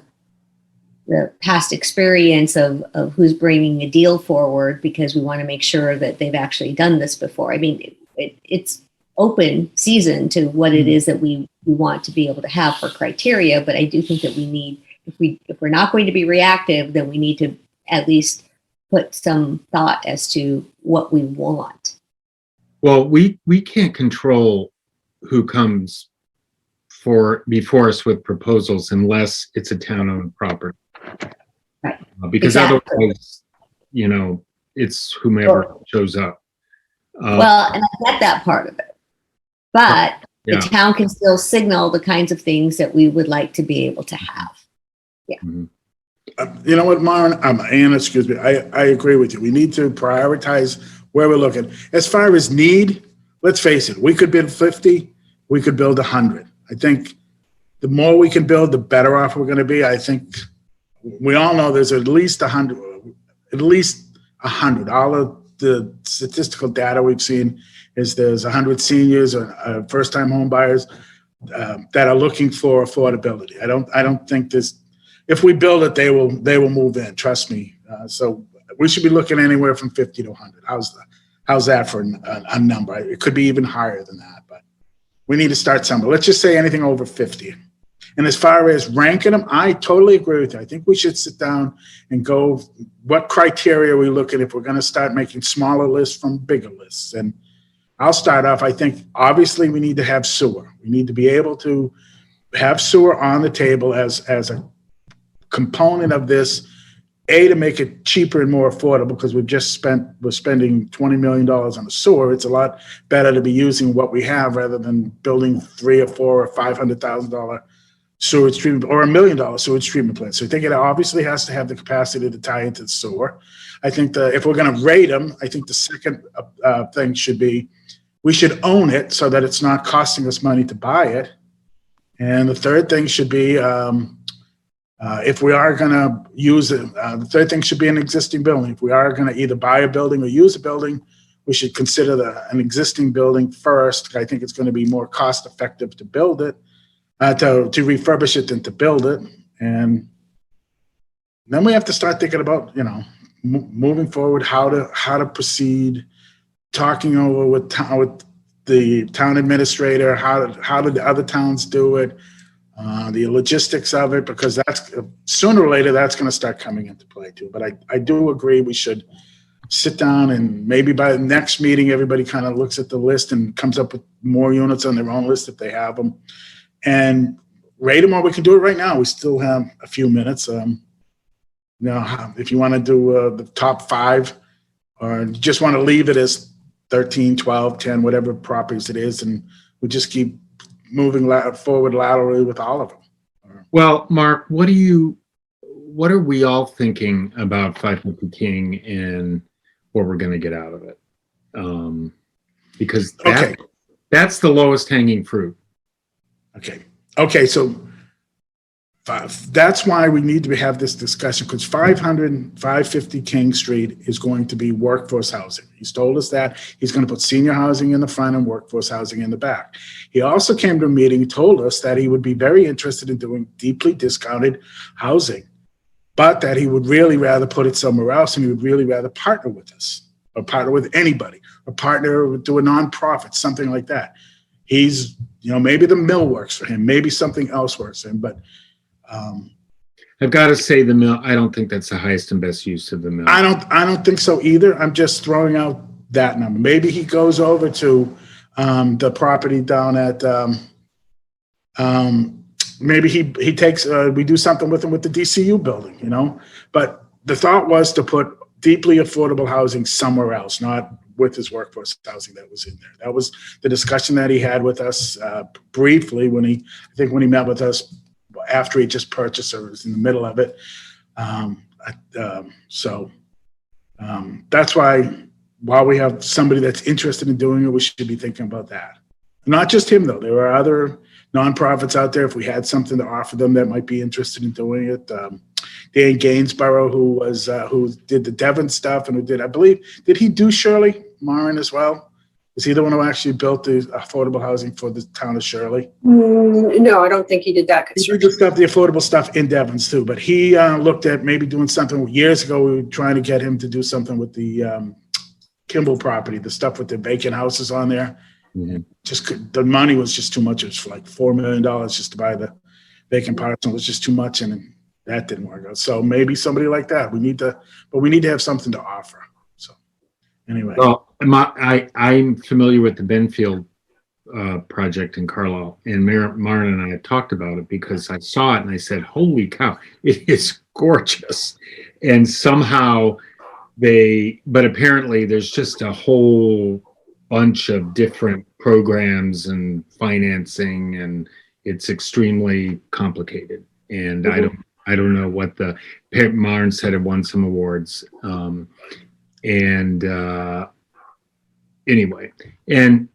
past experience of who's bringing a deal forward, because we want to make sure that they've actually done this before. I mean, it's open season to what it is that we want to be able to have for criteria, but I do think that we need, if we're not going to be reactive, then we need to at least put some thought as to what we want. Well, we can't control who comes before us with proposals unless it's a town-owned property. Right. Because Exactly. otherwise, you know, it's whomever shows up. Well, and I get that part of it, but Yeah. the town can still signal the kinds of things that we would like to be able to have. Mhm. You know what, Maren, Ann, excuse me, I agree with you. We need to prioritize where we're looking. As far as need, let's face it, we could build 50, we could build 100. I think the more we can build, the better off we're going to be. I think we all know there's at least 100, at least 100. All of the statistical data we've seen is there's 100 seniors or first-time home buyers that are looking for affordability. I don't think there's, if we build it, they will move in. Trust me. So we should be looking anywhere from 50 to 100. How's that for a number? It could be even higher than that, but we need to start somewhere. Let's just say anything over 50. And as far as ranking them, I totally agree with you. I think we should sit down and go, what criteria are we looking if we're going to start making smaller lists from bigger lists? And I'll start off. I think obviously we need to have sewer. We need to be able to have sewer on the table as a component of this, to make it cheaper and more affordable, because we're spending $20 million on the sewer. It's a lot better to be using what we have rather than building $300,000 or $400,000 or $500,000 sewage treatment or $1 million sewage treatment plant. So I think it obviously has to have the capacity to tie into the sewer. I think if we're going to rate them, I think the second thing should be, we should own it so that it's not costing us money to buy it. And the third thing should be, if we are going to use it, the third thing should be an existing building. If we are going to either buy a building or use a building, we should consider an existing building first. I think it's going to be more cost effective to build it, to refurbish it than to build it. And then we have to start thinking about, you know, moving forward, how to proceed, talking over with the town administrator, how did the other towns do it, the logistics of it, because that's sooner or later that's going to start coming into play too. But I do agree we should sit down and maybe by the next meeting everybody kind of looks at the list and comes up with more units on their own list if they have them, and rate them. Or we can do it right now. We still have a few minutes. If you want to do the top 5, or you just want to leave it as 13, 12, 10, whatever properties it is, and we just keep moving forward laterally with all of them. Well, Mark, what are we all thinking about 550 King and what we're going to get out of it? Because that's the lowest hanging fruit. Okay. So that's why we need to have this discussion, because 550 King Street is going to be workforce housing. He's told us that he's going to put senior housing in the front and workforce housing in the back. He also came to a meeting, told us that he would be very interested in doing deeply discounted housing, but that he would really rather put it somewhere else, and he would really rather partner with us or partner with anybody or partner with, do a nonprofit, something like that. He's, maybe the mill works for him, maybe something else works for him, but I've got to say the mill, I don't think that's the highest and best use of the mill. I don't think so either. I'm just throwing out that number. Maybe he goes over to the property down at maybe he takes we do something with him with the DCU building, but the thought was to put deeply affordable housing somewhere else, not with his workforce housing that was in there. That was the discussion that he had with us briefly when he met with us after he just purchased, or was in the middle of it. So that's why, while we have somebody that's interested in doing it, we should be thinking about that. Not just him, though. There are other nonprofits out there. If we had something to offer them that might be interested in doing it. Dan Gainsborough, who did the Devon stuff, and who did, I believe, did he do Shirley Marin as well? Is he the one who actually built the affordable housing for the town of Shirley? No, I don't think he did that He did construction. the affordable stuff in Devon's too, but he looked at maybe doing something. Years ago, we were trying to get him to do something with the Kimball property, the stuff with the vacant houses on there. Mm-hmm. The money was just too much. It was like $4 million just to buy the vacant parcel. It was just too much, and That didn't work out. So maybe somebody like that. We need to have something to offer. So anyway. Well, I'm familiar with the Benfield project in Carlisle, and Maren and I had talked about it because I saw it and I said, holy cow, it is gorgeous. And somehow but apparently there's just a whole bunch of different programs and financing, and it's extremely complicated. And I don't know what Maren said it won some awards. Anyway, and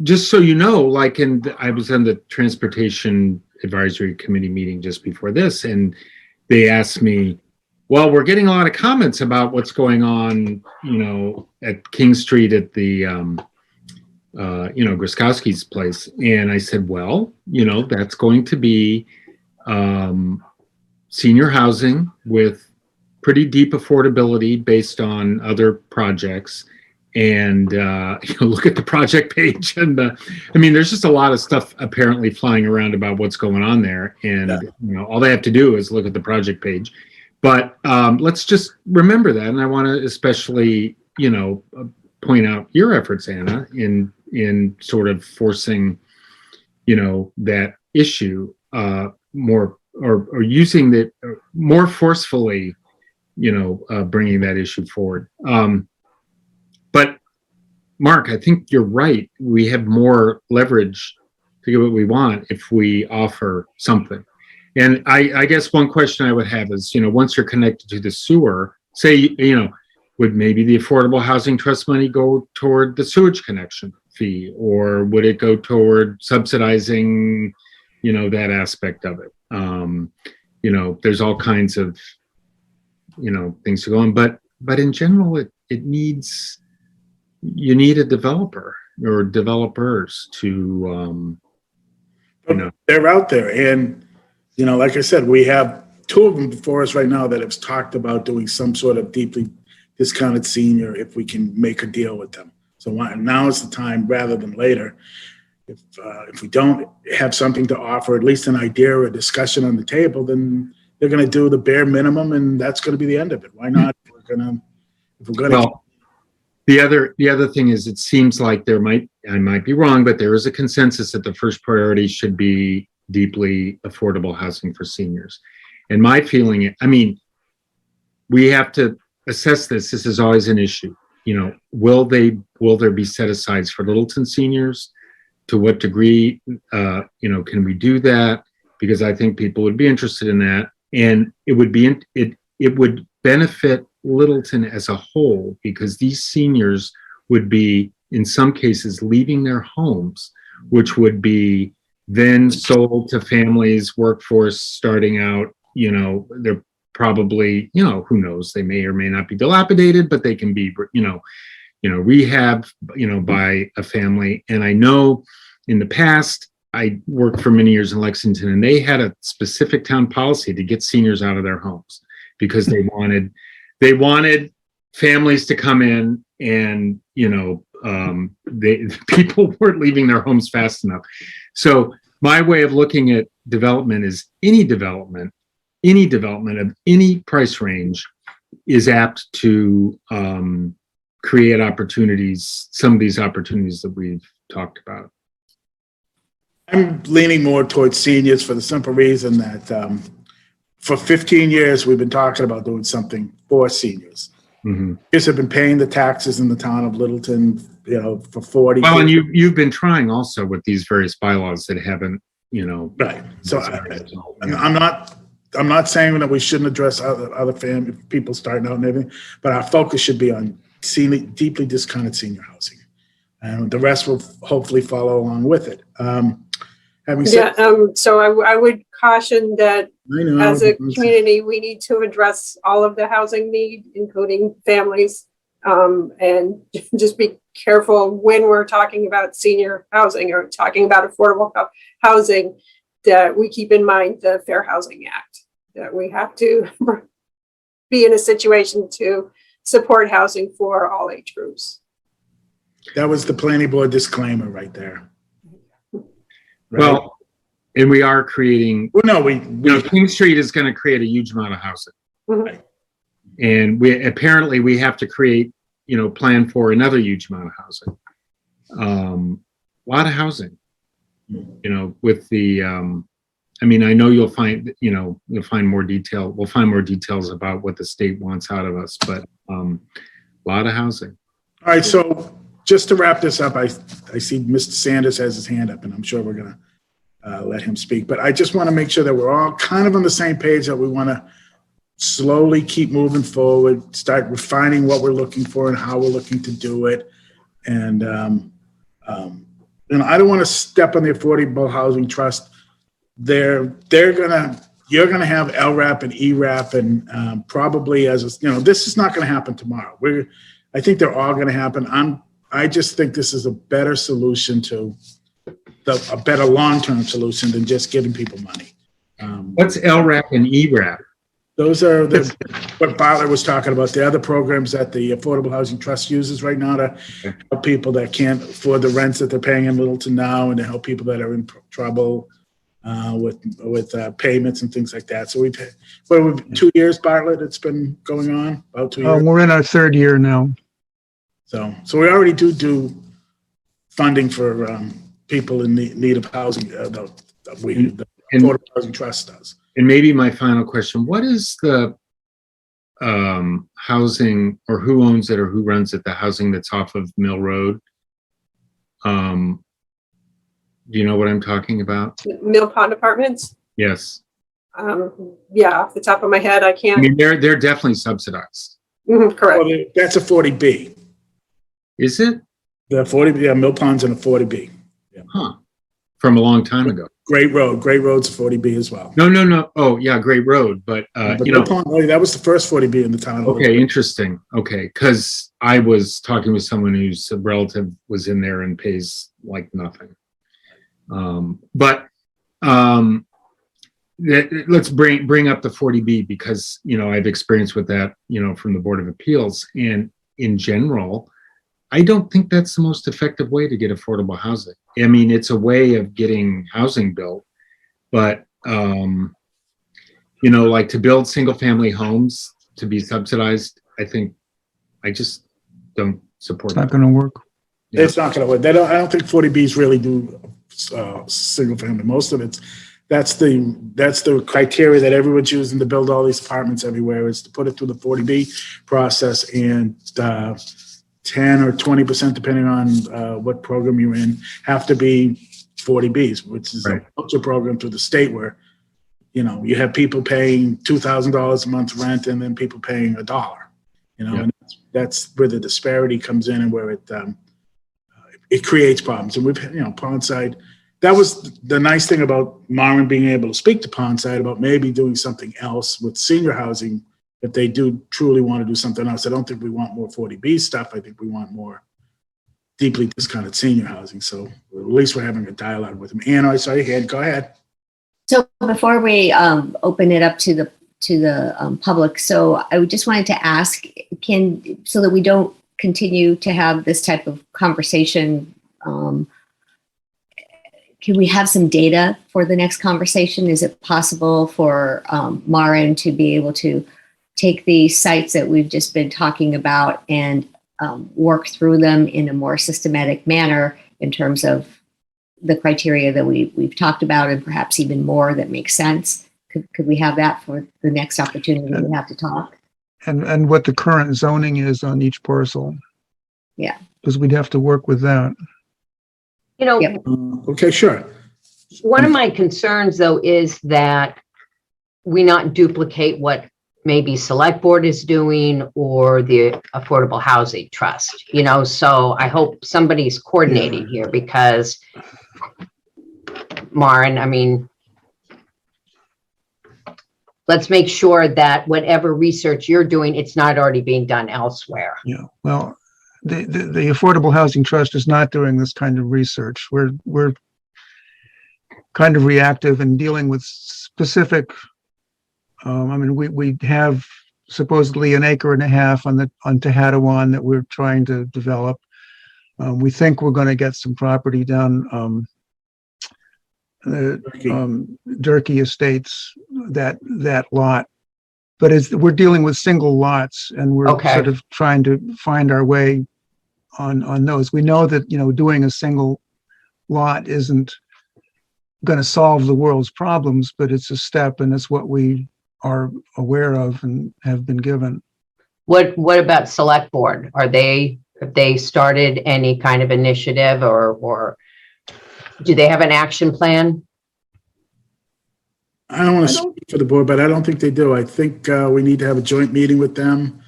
just so you know, like I was on the Transportation Advisory Committee meeting just before this, and they asked me, well, we're getting a lot of comments about what's going on, at King Street at the, Gruskowski's place. And I said, well, that's going to be senior housing with pretty deep affordability based on other projects. And look at the project page, and there's just a lot of stuff apparently flying around about what's going on there. And all they have to do is look at the project page. But let's just remember that, and I want to especially point out your efforts, Anna, in sort of forcing that issue more, or using that more forcefully, bringing that issue forward. But Mark, I think you're right. We have more leverage to get what we want if we offer something. And I guess one question I would have is, once you're connected to the sewer, say, would maybe the Affordable Housing Trust money go toward the sewage connection fee, or would it go toward subsidizing, that aspect of it? There's all kinds of, things to go on, but in general, it needs, you need a developer or developers to, They're out there. And, like I said, we have two of them before us right now that have talked about doing some sort of deeply discounted senior if we can make a deal with them. So now is the time rather than later. If we don't have something to offer, at least an idea or a discussion on the table, then they're going to do the bare minimum, and that's going to be the end of it. Why not? If we're going to. Well, the other thing is, it seems like I might be wrong, but there is a consensus that the first priority should be deeply affordable housing for seniors. And my feeling, we have to assess this. This is always an issue. Will there be set asides for Littleton seniors? To what degree, can we do that? Because I think people would be interested in that, and it would benefit Littleton as a whole, because these seniors would be, in some cases, leaving their homes, which would be then sold to families, workforce starting out. They're probably, who knows, they may or may not be dilapidated, but they can be, rehab, by a family. And I know in the past, I worked for many years in Lexington, and they had a specific town policy to get seniors out of their homes because they wanted families to come in, and people weren't leaving their homes fast enough. So my way of looking at development is any development of any price range is apt to create opportunities, some of these opportunities that we've talked about. I'm leaning more towards seniors for the simple reason that for 15 years, we've been talking about doing something for seniors. Mm-hmm. Seniors have been paying the taxes in the town of Littleton, for 40 Well, and years. you've been trying also with these various bylaws that haven't, Right. So I'm not saying that we shouldn't address other family people starting out and everything, but our focus should be on deeply discounted senior housing, and the rest will hopefully follow along with it. Having said, So I would caution that as a community, we need to address all of the housing need, including families, and just be careful when we're talking about senior housing or talking about affordable housing, that we keep in mind the Fair Housing Act, that we have to be in a situation to support housing for all age groups. that was the planning board disclaimer right there. Right? Well, And we are creating, Well, no, you know, King Street is going to create a huge amount of housing. Mhm. And we have to create, you know, plan for another huge amount of housing. A lot of housing, you know, with the, I mean, I know you'll find more detail. We'll find more details about what the state wants out of us, but a lot of housing. All right, so just to wrap this up, I see Mr. Sanders has his hand up, and I'm sure we're gonna let him speak. But I just want to make sure that we're all kind of on the same page, that we want to slowly keep moving forward, start refining what we're looking for and how we're looking to do it. And you know, I don't want to step on the Affordable Housing Trust. You're gonna have LRAP and ERAP, and probably this is not gonna happen tomorrow. I think they're all gonna happen. I just think this is a better solution a better long-term solution than just giving people money. What's LRAP and ERAP? Those are what Bartlett was talking about. The other programs that the Affordable Housing Trust uses right now to help people that can't afford the rents that they're paying in Littleton now, and to help people that are in trouble with payments and things like that. So we've 2 years, Bartlett, it's been going on, about 2 years. We're in our third year now. So we already do funding for people in need of housing. The Affordable Housing Trust does. And maybe my final question: what is the housing, or who owns it, or who runs it? The housing that's off of Mill Road. Do you know what I'm talking about? Mill Pond Apartments. Yes. Yeah, off the top of my head, I I can't. mean, they're definitely subsidized. Correct. Well, that's a 40B. Is it? The 40B, yeah, Mill Pond's in a 40B. Huh. From a long time ago. Great Road's a 40B as well. No. Oh, yeah, Great Road. But, But you know, Mill Pond, that was the first 40B in the town. okay, interesting. Okay, because I was talking with someone whose relative was in there and pays like nothing. Let's bring up the 40B, because, you know, I've experienced with that, you know, from the Board of Appeals. And in general, I don't think that's the most effective way to get affordable housing. I mean, it's a way of getting housing built, but, you know, like to build single family homes to be subsidized, I just don't support It's not that. going to work. Yeah. It's not going to work. I don't think 40Bs really do single family. Most of it, that's the criteria that everyone's using to build all these apartments everywhere, is to put it through the 40B process, and 10 or 20%, depending on what program you're in, have to be 40Bs, which is Right. a voucher program through the state where, you know, you have people paying $2,000 a month rent and then people paying $1, you know, Yeah. and that's where the disparity comes in, and where it creates problems. And we've, you know, Pondside, that was the nice thing about Marvin being able to speak to Pondside about maybe doing something else with senior housing. If they do truly want to do something else, I don't think we want more 40B stuff. I think we want more deeply discounted senior housing. So at least we're having a dialogue with them. Anna, I saw your hand. Go ahead. So before we open it up to the public, so I just wanted to ask, so that we don't continue to have this type of conversation, can we have some data for the next conversation? Is it possible for Marin to be able to take the sites that we've just been talking about and work through them in a more systematic manner in terms of the criteria that we've talked about, and perhaps even more that makes sense? Could we have that for the next opportunity we have to talk? And what the current zoning is on each parcel. Yeah. Because we'd have to work with that. You know, Yep. Okay, sure. one of my concerns, though, is that we not duplicate what maybe Select Board is doing or the Affordable Housing Trust, you know, so I hope somebody's coordinating here, because Marin, I mean, let's make sure that whatever research you're doing, it's not already being done elsewhere. Yeah. Well, the Affordable Housing Trust is not doing this kind of research. We're kind of reactive and dealing with specific. I mean, we have supposedly an acre and a half on Tehadawon that we're trying to develop. We think we're going to get some property down Durkee Estates, that lot. But we're dealing with single lots, and we're Okay. sort of trying to find our way on those. We know that, doing a single lot isn't going to solve the world's problems, but it's a step, and it's what we are aware of and have been given. What about select board? Have they started any kind of initiative or do they have an action plan? I don't want to speak for the board, but I don't think they do. I think we need to have a joint meeting with them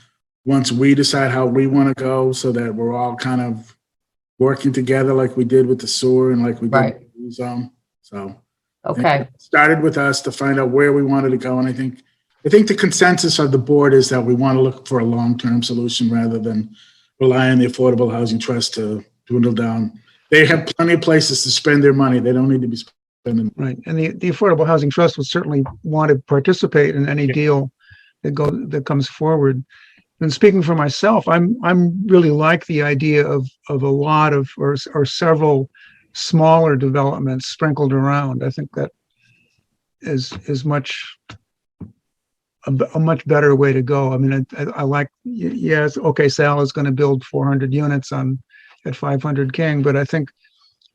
once we decide how we want to go, so that we're all kind of working together like we did with the sewer and like we did Right. with the zone. So Okay. it started with us to find out where we wanted to go. And I think the consensus of the board is that we want to look for a long-term solution rather than rely on the Affordable Housing Trust to dwindle down. They have plenty of places to spend their money. They don't need to be spending. Right. And the Affordable Housing Trust would certainly want to participate in any deal that comes forward. And speaking for myself, I'm really like the idea of a lot of or several smaller developments sprinkled around. I think that is a much better way to go. I mean, I like, yes, okay, Sal is going to build 400 units at 500 King, but I think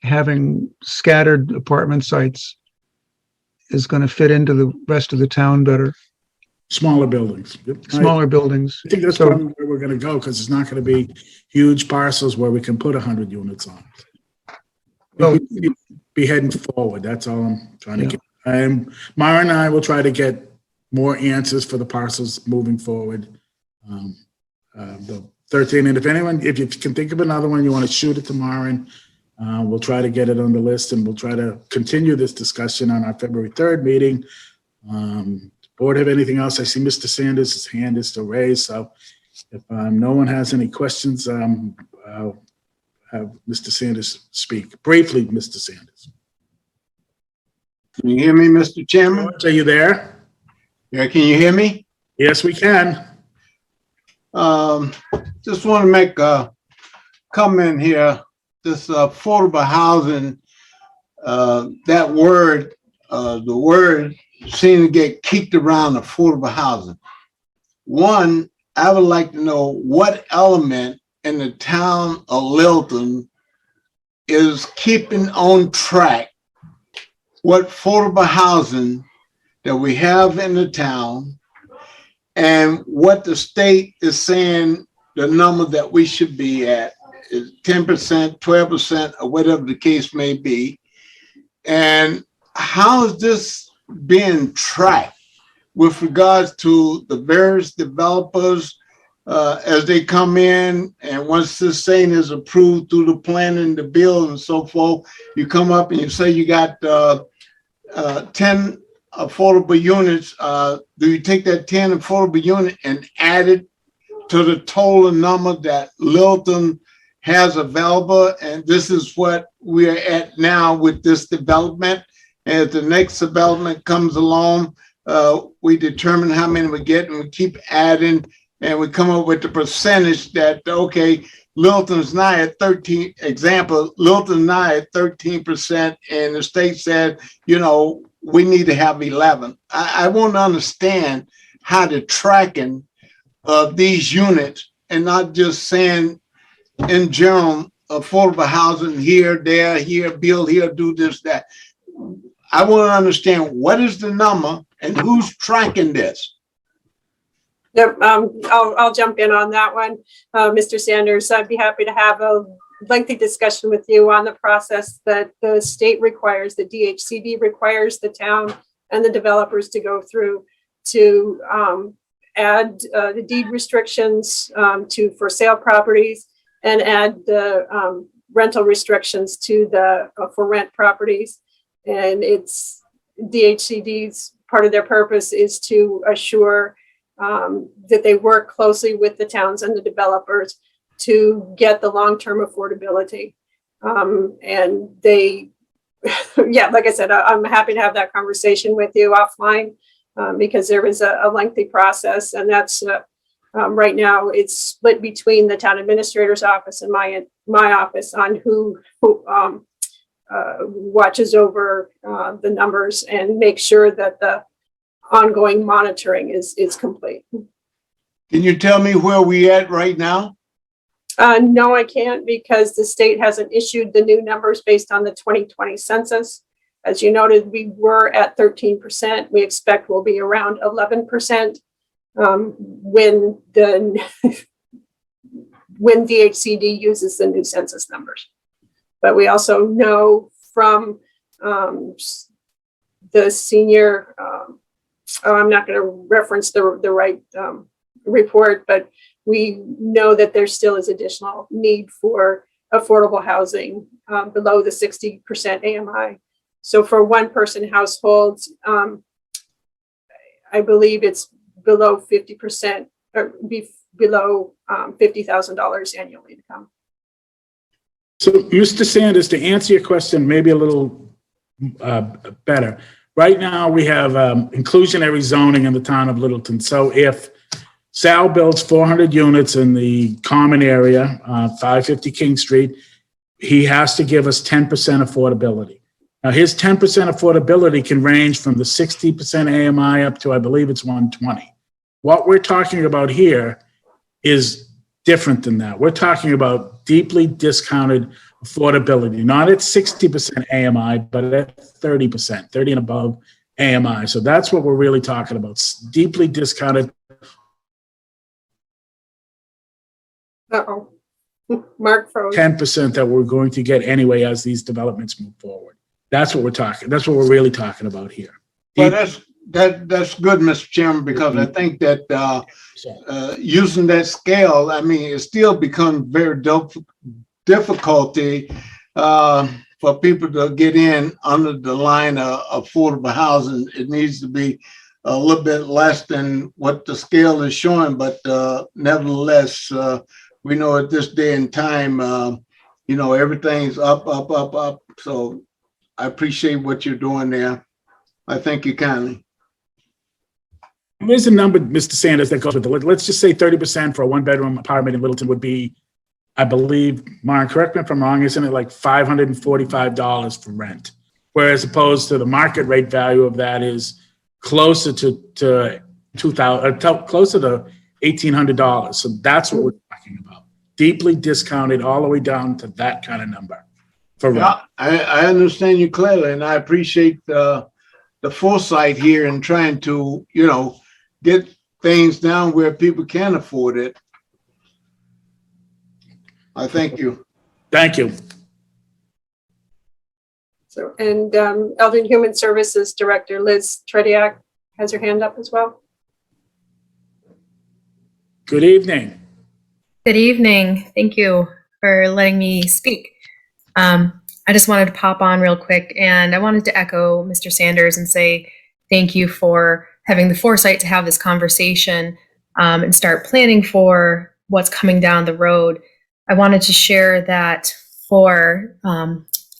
having scattered apartment sites is going to fit into the rest of the town better. Smaller buildings. Smaller buildings. I think that's probably where we're going to go, because it's not going to be huge parcels where we can put 100 units on. Well, We'd be heading forward. That's all I'm trying to get. Mara and I will try to get more answers for the parcels moving forward. The 13, and if you can think of another one, you want to shoot it to Maren, we'll try to get it on the list, and we'll try to continue this discussion on our February 3rd meeting. Board have anything else? I see Mr. Sanders' hand is still raised, so if no one has any questions, I'll have Mr. Sanders speak. Briefly, Mr. Sanders. Can you hear me, Mr. Chairman? George, are you there? Yeah, can you hear me? Yes, we can. Just want to make a comment here. This affordable housing, that word, the word seems to get kicked around, affordable housing. One, I would like to know what element in the town of Littleton is keeping on track what affordable housing that we have in the town and what the state is saying the number that we should be at is 10%, 12%, or whatever the case may be. And how is this being tracked with regards to the various developers as they come in, and once this thing is approved through the planning, the bill and so forth, you come up and you say you got 10 affordable units. Do you take that 10 affordable unit and add it to the total number that Littleton has available? And this is what we're at now with this development. And if the next development comes along, we determine how many we get, and we keep adding, and we come up with the percentage that, okay, Littleton's now at 13, example, Littleton's now at 13%, and the state said, we need to have 11. I want to understand how the tracking of these units, and not just saying in general, affordable housing here, there, here, build here, do this, that. I want to understand what is the number and who's tracking this. Yep, I'll jump in on that one. Mr. Sanders, I'd be happy to have a lengthy discussion with you on the process that the state requires, the DHCD requires the town and the developers to go through to add the deed restrictions to for sale properties, and add the rental restrictions to the for rent properties. And it's DHCD's part of their purpose is to assure that they work closely with the towns and the developers to get the long-term affordability. And they, yeah, like I said, I'm happy to have that conversation with you offline because there is a lengthy process, and that's right now it's split between the town administrator's office and my office on who watches over the numbers and make sure that the ongoing monitoring is complete. Can you tell me where we at right now? No, I can't, because the state hasn't issued the new numbers based on the 2020 census. As you noted, we were at 13%. We expect we'll be around 11% when DHCD uses the new census numbers. But we also know from the senior, I'm not going to reference the right report, but we know that there still is additional need for affordable housing below the 60% AMI. So for one person households, I believe it's below 50% or below $50,000 annual income. So, Mr. Sanders, to answer your question, maybe a little better. Right now, we have inclusionary zoning in the town of Littleton. So if Sal builds 400 units in the common area, 550 King Street, he has to give us 10% affordability. Now, his 10% affordability can range from the 60% AMI up to, I believe it's 120. What we're talking about here is different than that. We're talking about deeply discounted affordability, not at 60% AMI, but at 30%, 30 and above AMI. So that's what we're really talking about, deeply discounted. Uh-oh, Mark froze. 10% that we're going to get anyway as these developments move forward. That's what we're talking. That's what we're really talking about here. Well, that's good, Mr. Chairman, because I think that using that scale, I mean, it still becomes very difficulty for people to get in under the line of affordable housing. It needs to be a little bit less than what the scale is showing, but nevertheless, we know at this day and time, everything's up. So I appreciate what you're doing there. I thank you kindly. There's a number, Mr. Sanders, that goes with it. Let's just say 30% for a one-bedroom apartment in Littleton would be, I believe, Maren, correct me if I'm wrong, isn't it like $545 for rent? Whereas opposed to the market rate value of that is closer to $2,000, closer to $1,800. So that's what we're talking about. Deeply discounted all the way down to that kind of number for rent. Yeah, I understand you clearly, and I appreciate the foresight here in trying to, get things down where people can afford it. I thank you. Thank you. So, and Elder and Human Services Director Liz Trediak has her hand up as well. Good evening. Good evening. Thank you for letting me speak. I just wanted to pop on real quick, and I wanted to echo Mr. Sanders and say thank you for having the foresight to have this conversation and start planning for what's coming down the road. I wanted to share that for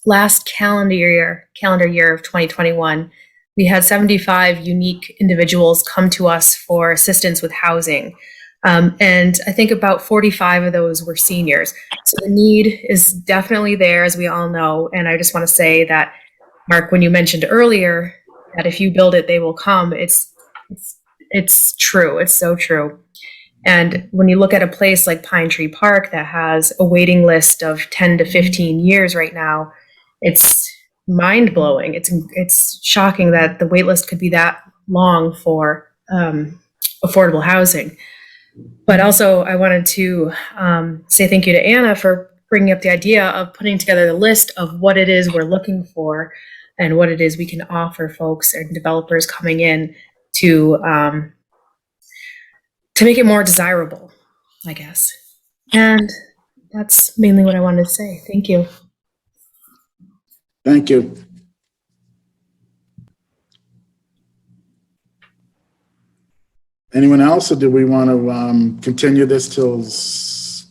last calendar year of 2021, we had 75 unique individuals come to us for assistance with housing. And I think about 45 of those were seniors. So the need is definitely there, as we all know. And I just want to say that, Mark, when you mentioned earlier that if you build it, they will come, it's true. It's so true. And when you look at a place like Pine Tree Park that has a waiting list of 10 to 15 years right now, it's mind-blowing. It's shocking that the wait list could be that long for affordable housing. But also, I wanted to say thank you to Anna for bringing up the idea of putting together the list of what it is we're looking for and what it is we can offer folks and developers coming in to make it more desirable, I guess. And that's mainly what I wanted to say. Thank you. Thank you. Anyone else, or do we want to continue this till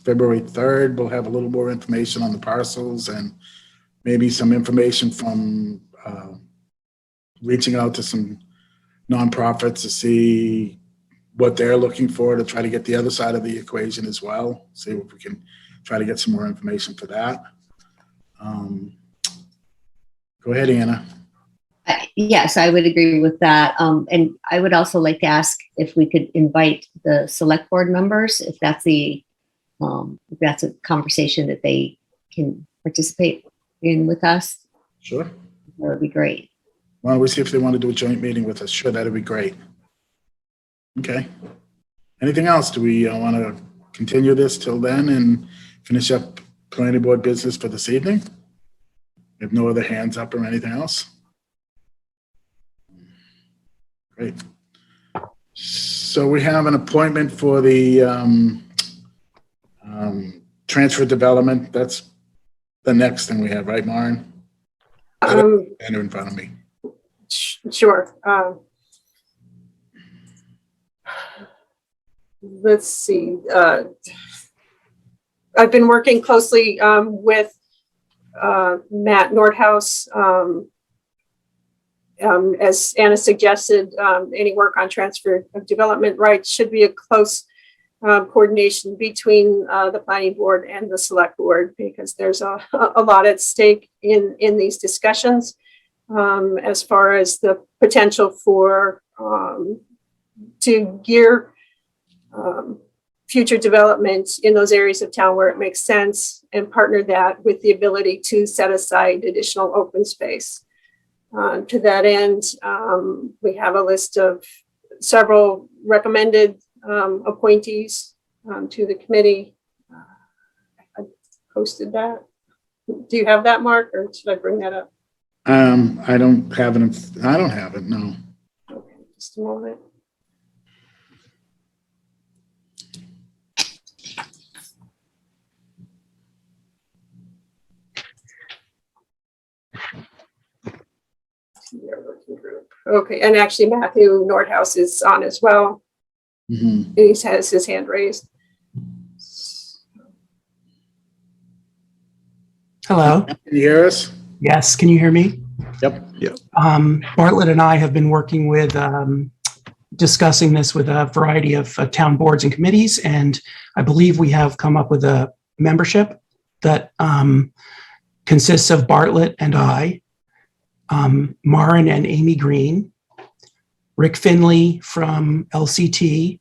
February 3rd? We'll have a little more information on the parcels and maybe some information from reaching out to some nonprofits to see what they're looking for to try to get the other side of the equation as well. See if we can try to get some more information for that. Go ahead, Anna. Yes, I would agree with that. And I would also like to ask if we could invite the select board members, if that's a conversation that they can participate in with us. Sure. That would be great. Why don't we see if they want to do a joint meeting with us? Sure, that'd be great. Okay. Anything else? Do we want to continue this till then and finish up planning board business for this evening? If no other hands up or anything else? Great. So we have an appointment for the transfer development. That's the next thing we have, right, Maren? And in front of me. Sure. Let's see. I've been working closely with Matt Nordhaus. As Anna suggested, any work on transfer of development rights should be a close coordination between the planning board and the select board, because there's a lot at stake in these discussions, as far as the potential for to gear future development in those areas of town where it makes sense, and partner that with the ability to set aside additional open space. To that end, we have a list of several recommended appointees to the committee. I posted that. Do you have that, Mark, or should I bring that up? I don't have it. I don't have it. No. Okay, just a moment. Okay, and actually Matthew Nordhaus is on as well. Mm-hmm. He has his hand raised. Hello. Can you hear us? Yes. Can you hear me? Yep. Bartlett and I have been working with discussing this with a variety of town boards and committees, and I believe we have come up with a membership that consists of Bartlett and I, Maren and Amy Green, Rick Finley from LCT,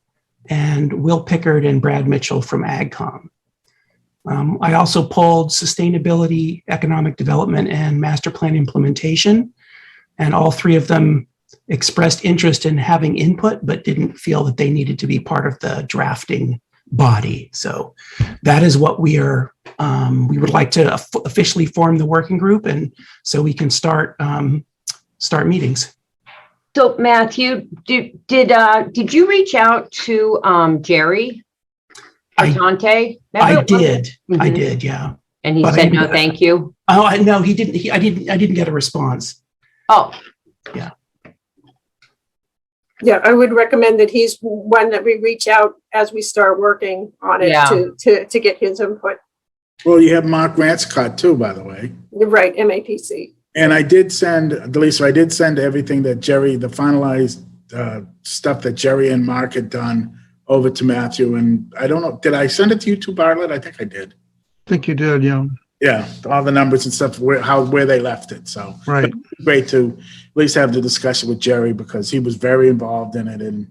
and Will Pickard and Brad Mitchell from AgCom. I also pulled sustainability, economic development, and master plan implementation, and all three of them expressed interest in having input, but didn't feel that they needed to be part of the drafting body. So that is what we are. We would like to officially form the working group, and so we can start meetings. So Matthew, did you reach out to Jerry Tante? I did. Mm-hmm. I did. Yeah. And he But said no, thank you. Oh, no, he didn't. I didn't get a response. Oh, Yeah, I would recommend that he's one that we reach out as we start working on it. Yeah. to get his input. Well, you have Mark Ranscott too, by the way. You're right, MAPC. And I did send, Delisa, I did send everything that Jerry, the finalized stuff that Jerry and Mark had done over to Matthew. And I don't know, did I send it to you too, Bartlett? I think I did. I think you did, yeah. Yeah, all the numbers and stuff, where they left it. So Right. great to at least have the discussion with Jerry, because he was very involved in it, and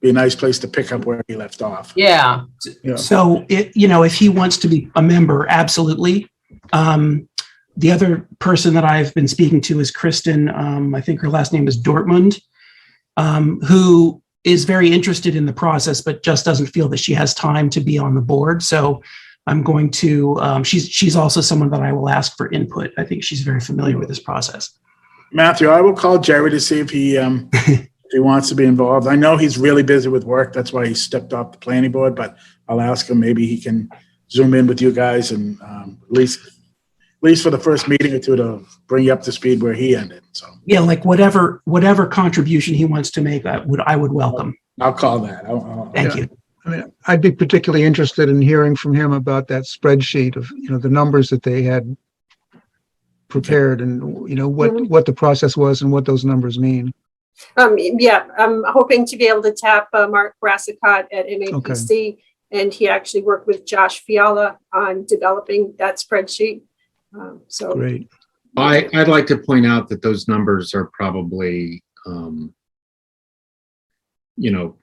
be a nice place to pick up where he left off. yeah. Yeah. So if he wants to be a member, absolutely. The other person that I've been speaking to is Kristen. I think her last name is Dortmund, who is very interested in the process, but just doesn't feel that she has time to be on the board. So I'm going to, she's also someone that I will ask for input. I think she's very familiar with this process. Matthew, I will call Jerry to see if he if he wants to be involved. I know he's really busy with work. That's why he stepped off the planning board, but I'll ask him, maybe he can Zoom in with you guys, and at least for the first meeting or two, to bring you up to speed where he ended. So Yeah, like whatever contribution he wants to make, I would welcome. I'll call that. Thank you. I mean, I'd be particularly interested in hearing from him about that spreadsheet of, the numbers that they had prepared, and, what the process was and what those numbers mean. Yeah, I'm hoping to be able to tap Mark Brassicott at MAPC, and he actually worked with Josh Fiala on developing that spreadsheet. So Great. I'd like to point out that those numbers are probably, the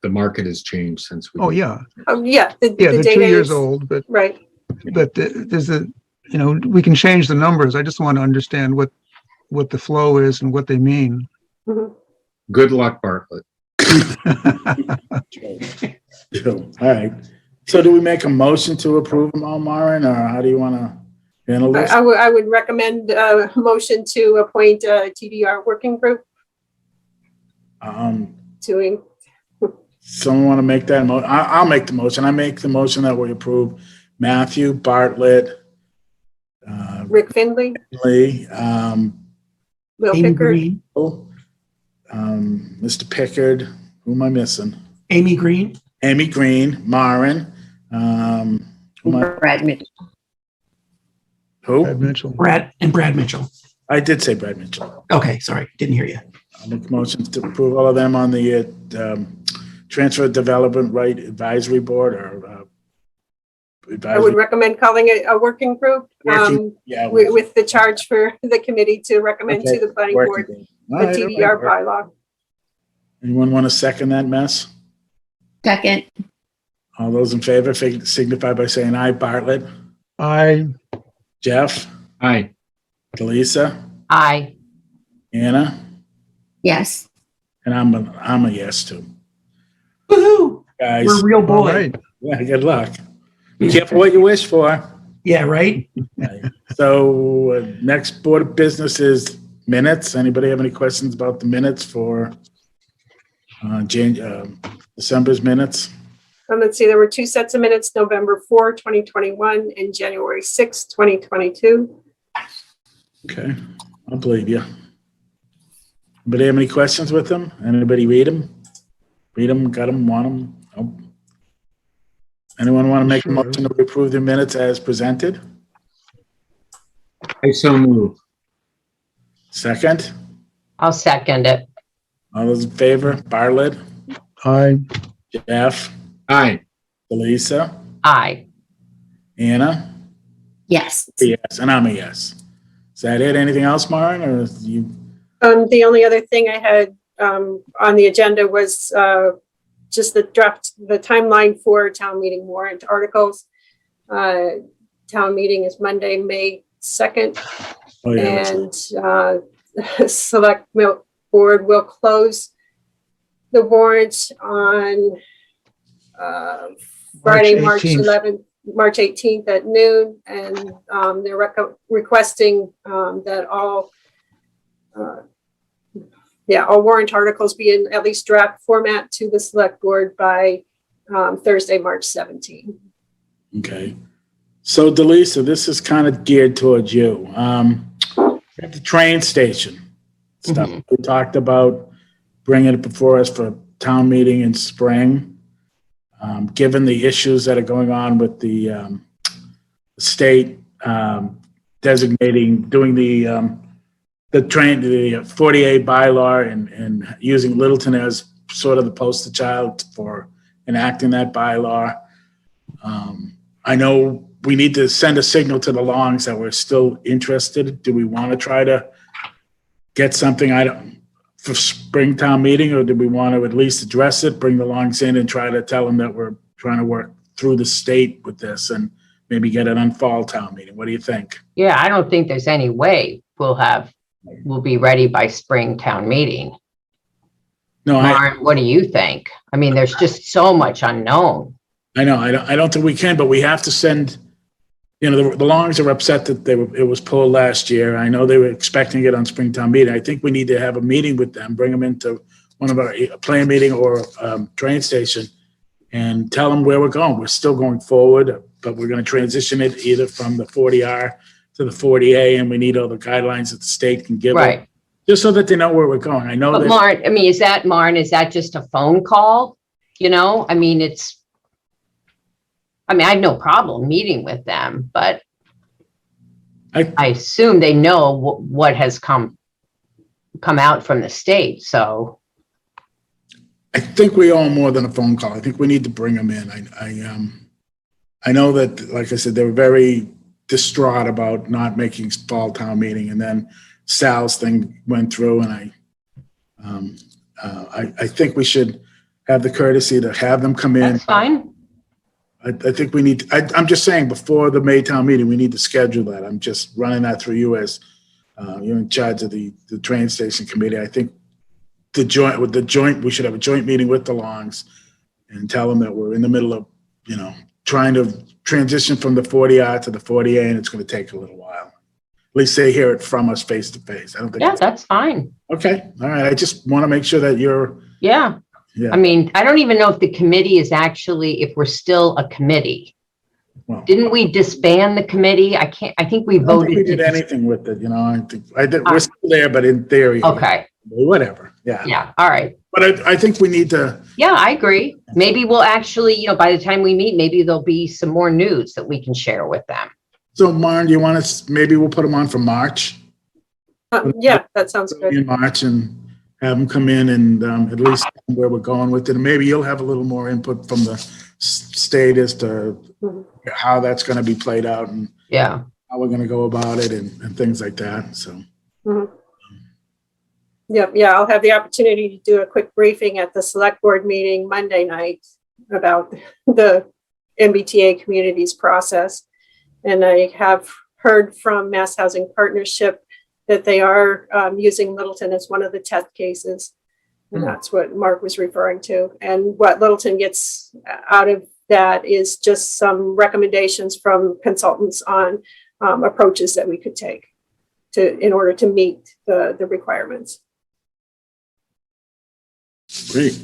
market has changed since we. Oh, yeah. Yeah, the Yeah, they're 2 data years is, old, but right. there's we can change the numbers. I just want to understand what the flow is and what they mean. Mhm. Good luck, Bartlett. All right. So do we make a motion to approve them all, Maren, or how do you want to handle this? I would recommend a motion to appoint a TDR working group to, Someone want to make that I'll make the motion. I make the motion that we approve Matthew, Bartlett, Rick Findley, Lee, Will Amy Pickard, Green, Mr. Pickard. Who am I missing? Amy Green, Amy Green, Maren. Who? Brad Mitchell. Brad Mitchell. Brad Mitchell. I did say Brad Mitchell. Okay, sorry, didn't hear you. I'll make motions to approve all of them on the Transfer Development Right Advisory Board or I would advisory. recommend calling it a working group, Yeah. with the charge for the committee to recommend to the planning board Working. the All right, TDR all right. bylaw. Anyone want to second that mess? Second, All those in favor signify by saying aye. Bartlett, Jeff, Hi. Delisa, Aye. Anna, yes. and I'm a yes too. Woohoo! Guys, We're real All boy. right. yeah, good luck. Be careful what you wish for. Yeah, right? So next board of business is minutes. Anybody have any questions about the minutes for December's minutes? Let's see, there were two sets of minutes, November 4, 2021 and January 6, 2022. Okay, I'll believe you. Anybody have any questions with them? Anybody read them? Read them, got them, want them? Nope. Anyone want to make a Sure. motion to approve the minutes as presented? I so move. Second? I'll second it. All those in favor? Bartlett, Aye. Jeff, Hi. Elisa, Aye. Anna? Yes. Yes, and I'm a yes. Is that it? Anything else, Maren, or you? The only other thing I had on the agenda was just the timeline for town meeting warrant articles. Town meeting is Monday, May 2nd, Oh, yeah. and select board will close the warrant on Friday, March 18th. 11th, March 18th at noon, and they're requesting that all warrant articles be in at least draft format to the select board by Thursday, March 17th. Okay. So Delisa, this is kind of geared towards you. At the train station stuff, we talked about bringing it before us for town meeting in spring. Given the issues that are going on with the state doing the 48 bylaw and using Littleton as sort of the poster child for enacting that bylaw. I know we need to send a signal to the Longs that we're still interested. Do we want to try to get something for Springtown meeting, or do we want to at least address it, bring the Longs in and try to tell them that we're trying to work through the state with this and maybe get it on fall town meeting? What do you think? Yeah, I don't think there's any way we'll be ready by spring town meeting. No, Maren, what do you think? I mean, there's just so much unknown. I know. I don't think we can, but we have to send. The Longs are upset that it was pulled last year. I know they were expecting it on Springtown meeting. I think we need to have a meeting with them, bring them into one of our plan meeting or train station, and tell them where we're going. We're still going forward, but we're going to transition it either from the 40R to the 40A, and we need all the guidelines that the state can give. Right. Just so that they know where we're going. I know But that. Maren, I mean, is that just a phone call? I mean, I have no problem meeting with them, but I assume they know what has come out from the state. So I think we owe them more than a phone call. I think we need to bring them in. I know that, like I said, they were very distraught about not making fall town meeting, and then Sal's thing went through, and I think we should have the courtesy to have them come in. That's fine. I think we need, I'm just saying, before the May town meeting, we need to schedule that. I'm just running that through you as you're in charge of the train station committee. I think we should have a joint meeting with the Longs and tell them that we're in the middle of, trying to transition from the 40R to the 40A, and it's going to take a little while. At least they hear it from us face to face. I don't think. Yeah, that's fine. Okay. All right. I just want to make sure that you're. Yeah. Yeah. I mean, I don't even know if the committee is actually, if we're still a committee. Well, Didn't we disband the committee? I think we I don't think voted. we did anything with it. I did. We're still there, but in theory. Okay. Whatever. Yeah. Yeah. All right. But I think we need to. Yeah, I agree. Maybe we'll actually, by the time we meet, maybe there'll be some more news that we can share with them. So, Maren, do you want us? Maybe we'll put them on for March. Yeah, that sounds good. In March, and have them come in and at least where we're going with it. And maybe you'll have a little more input from the state as to how that's going to be played out and Yeah. how we're going to go about it and things like that. So. Mhm. Yep, yeah, I'll have the opportunity to do a quick briefing at the select board meeting Monday night about the MBTA communities process. And I have heard from Mass Housing Partnership that they are using Littleton as one of the test cases. And that's what Mark was referring to. And what Littleton gets out of that is just some recommendations from consultants on approaches that we could take in order to meet the requirements. Great.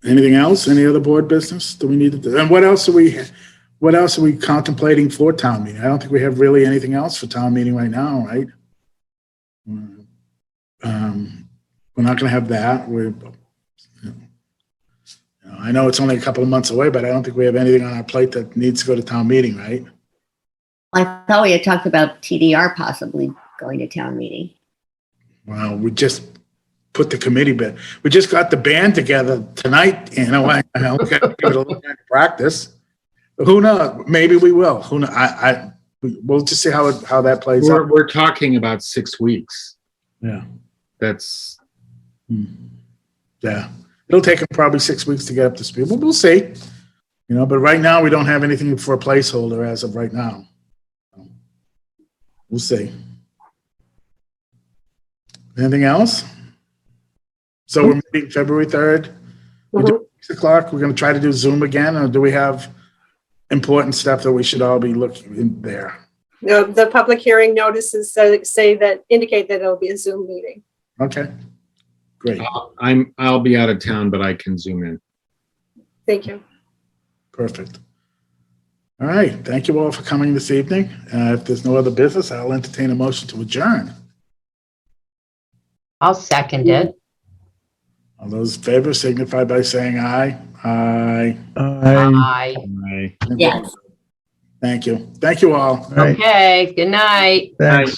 Anything else? Any other board business that we need to do? And what else are we contemplating for town meeting? I don't think we have really anything else for town meeting right now, right? We're not going to have that. I know it's only a couple of months away, but I don't think we have anything on our plate that needs to go to town meeting, right? I thought we had talked about TDR possibly going to town meeting. Well, we just put the committee bit. We just got the band together tonight, we got to give it a little bit of practice. Who knows? Maybe we will. Who knows? We'll just see how that plays out. We're talking about 6 weeks. Yeah. That's Yeah. It'll take them probably 6 weeks to get up to speed. But we'll see. But right now we don't have anything for a placeholder as of right now. We'll see. Anything else? So we're meeting February 3rd. We do 6 o'clock. We're going to try to do Zoom again, or do we have important stuff that we should all be looking in there? No, the public hearing notices indicate that it'll be a Zoom meeting. Okay. Great. I'll be out of town, but I can zoom in. Thank you. Perfect. All right. Thank you all for coming this evening. If there's no other business, I'll entertain a motion to adjourn. I'll second it. All those in favor signify by saying aye. Aye. Aye. Bye. Yes. Thank you. Thank you all. Right. Okay. Good night. Thanks.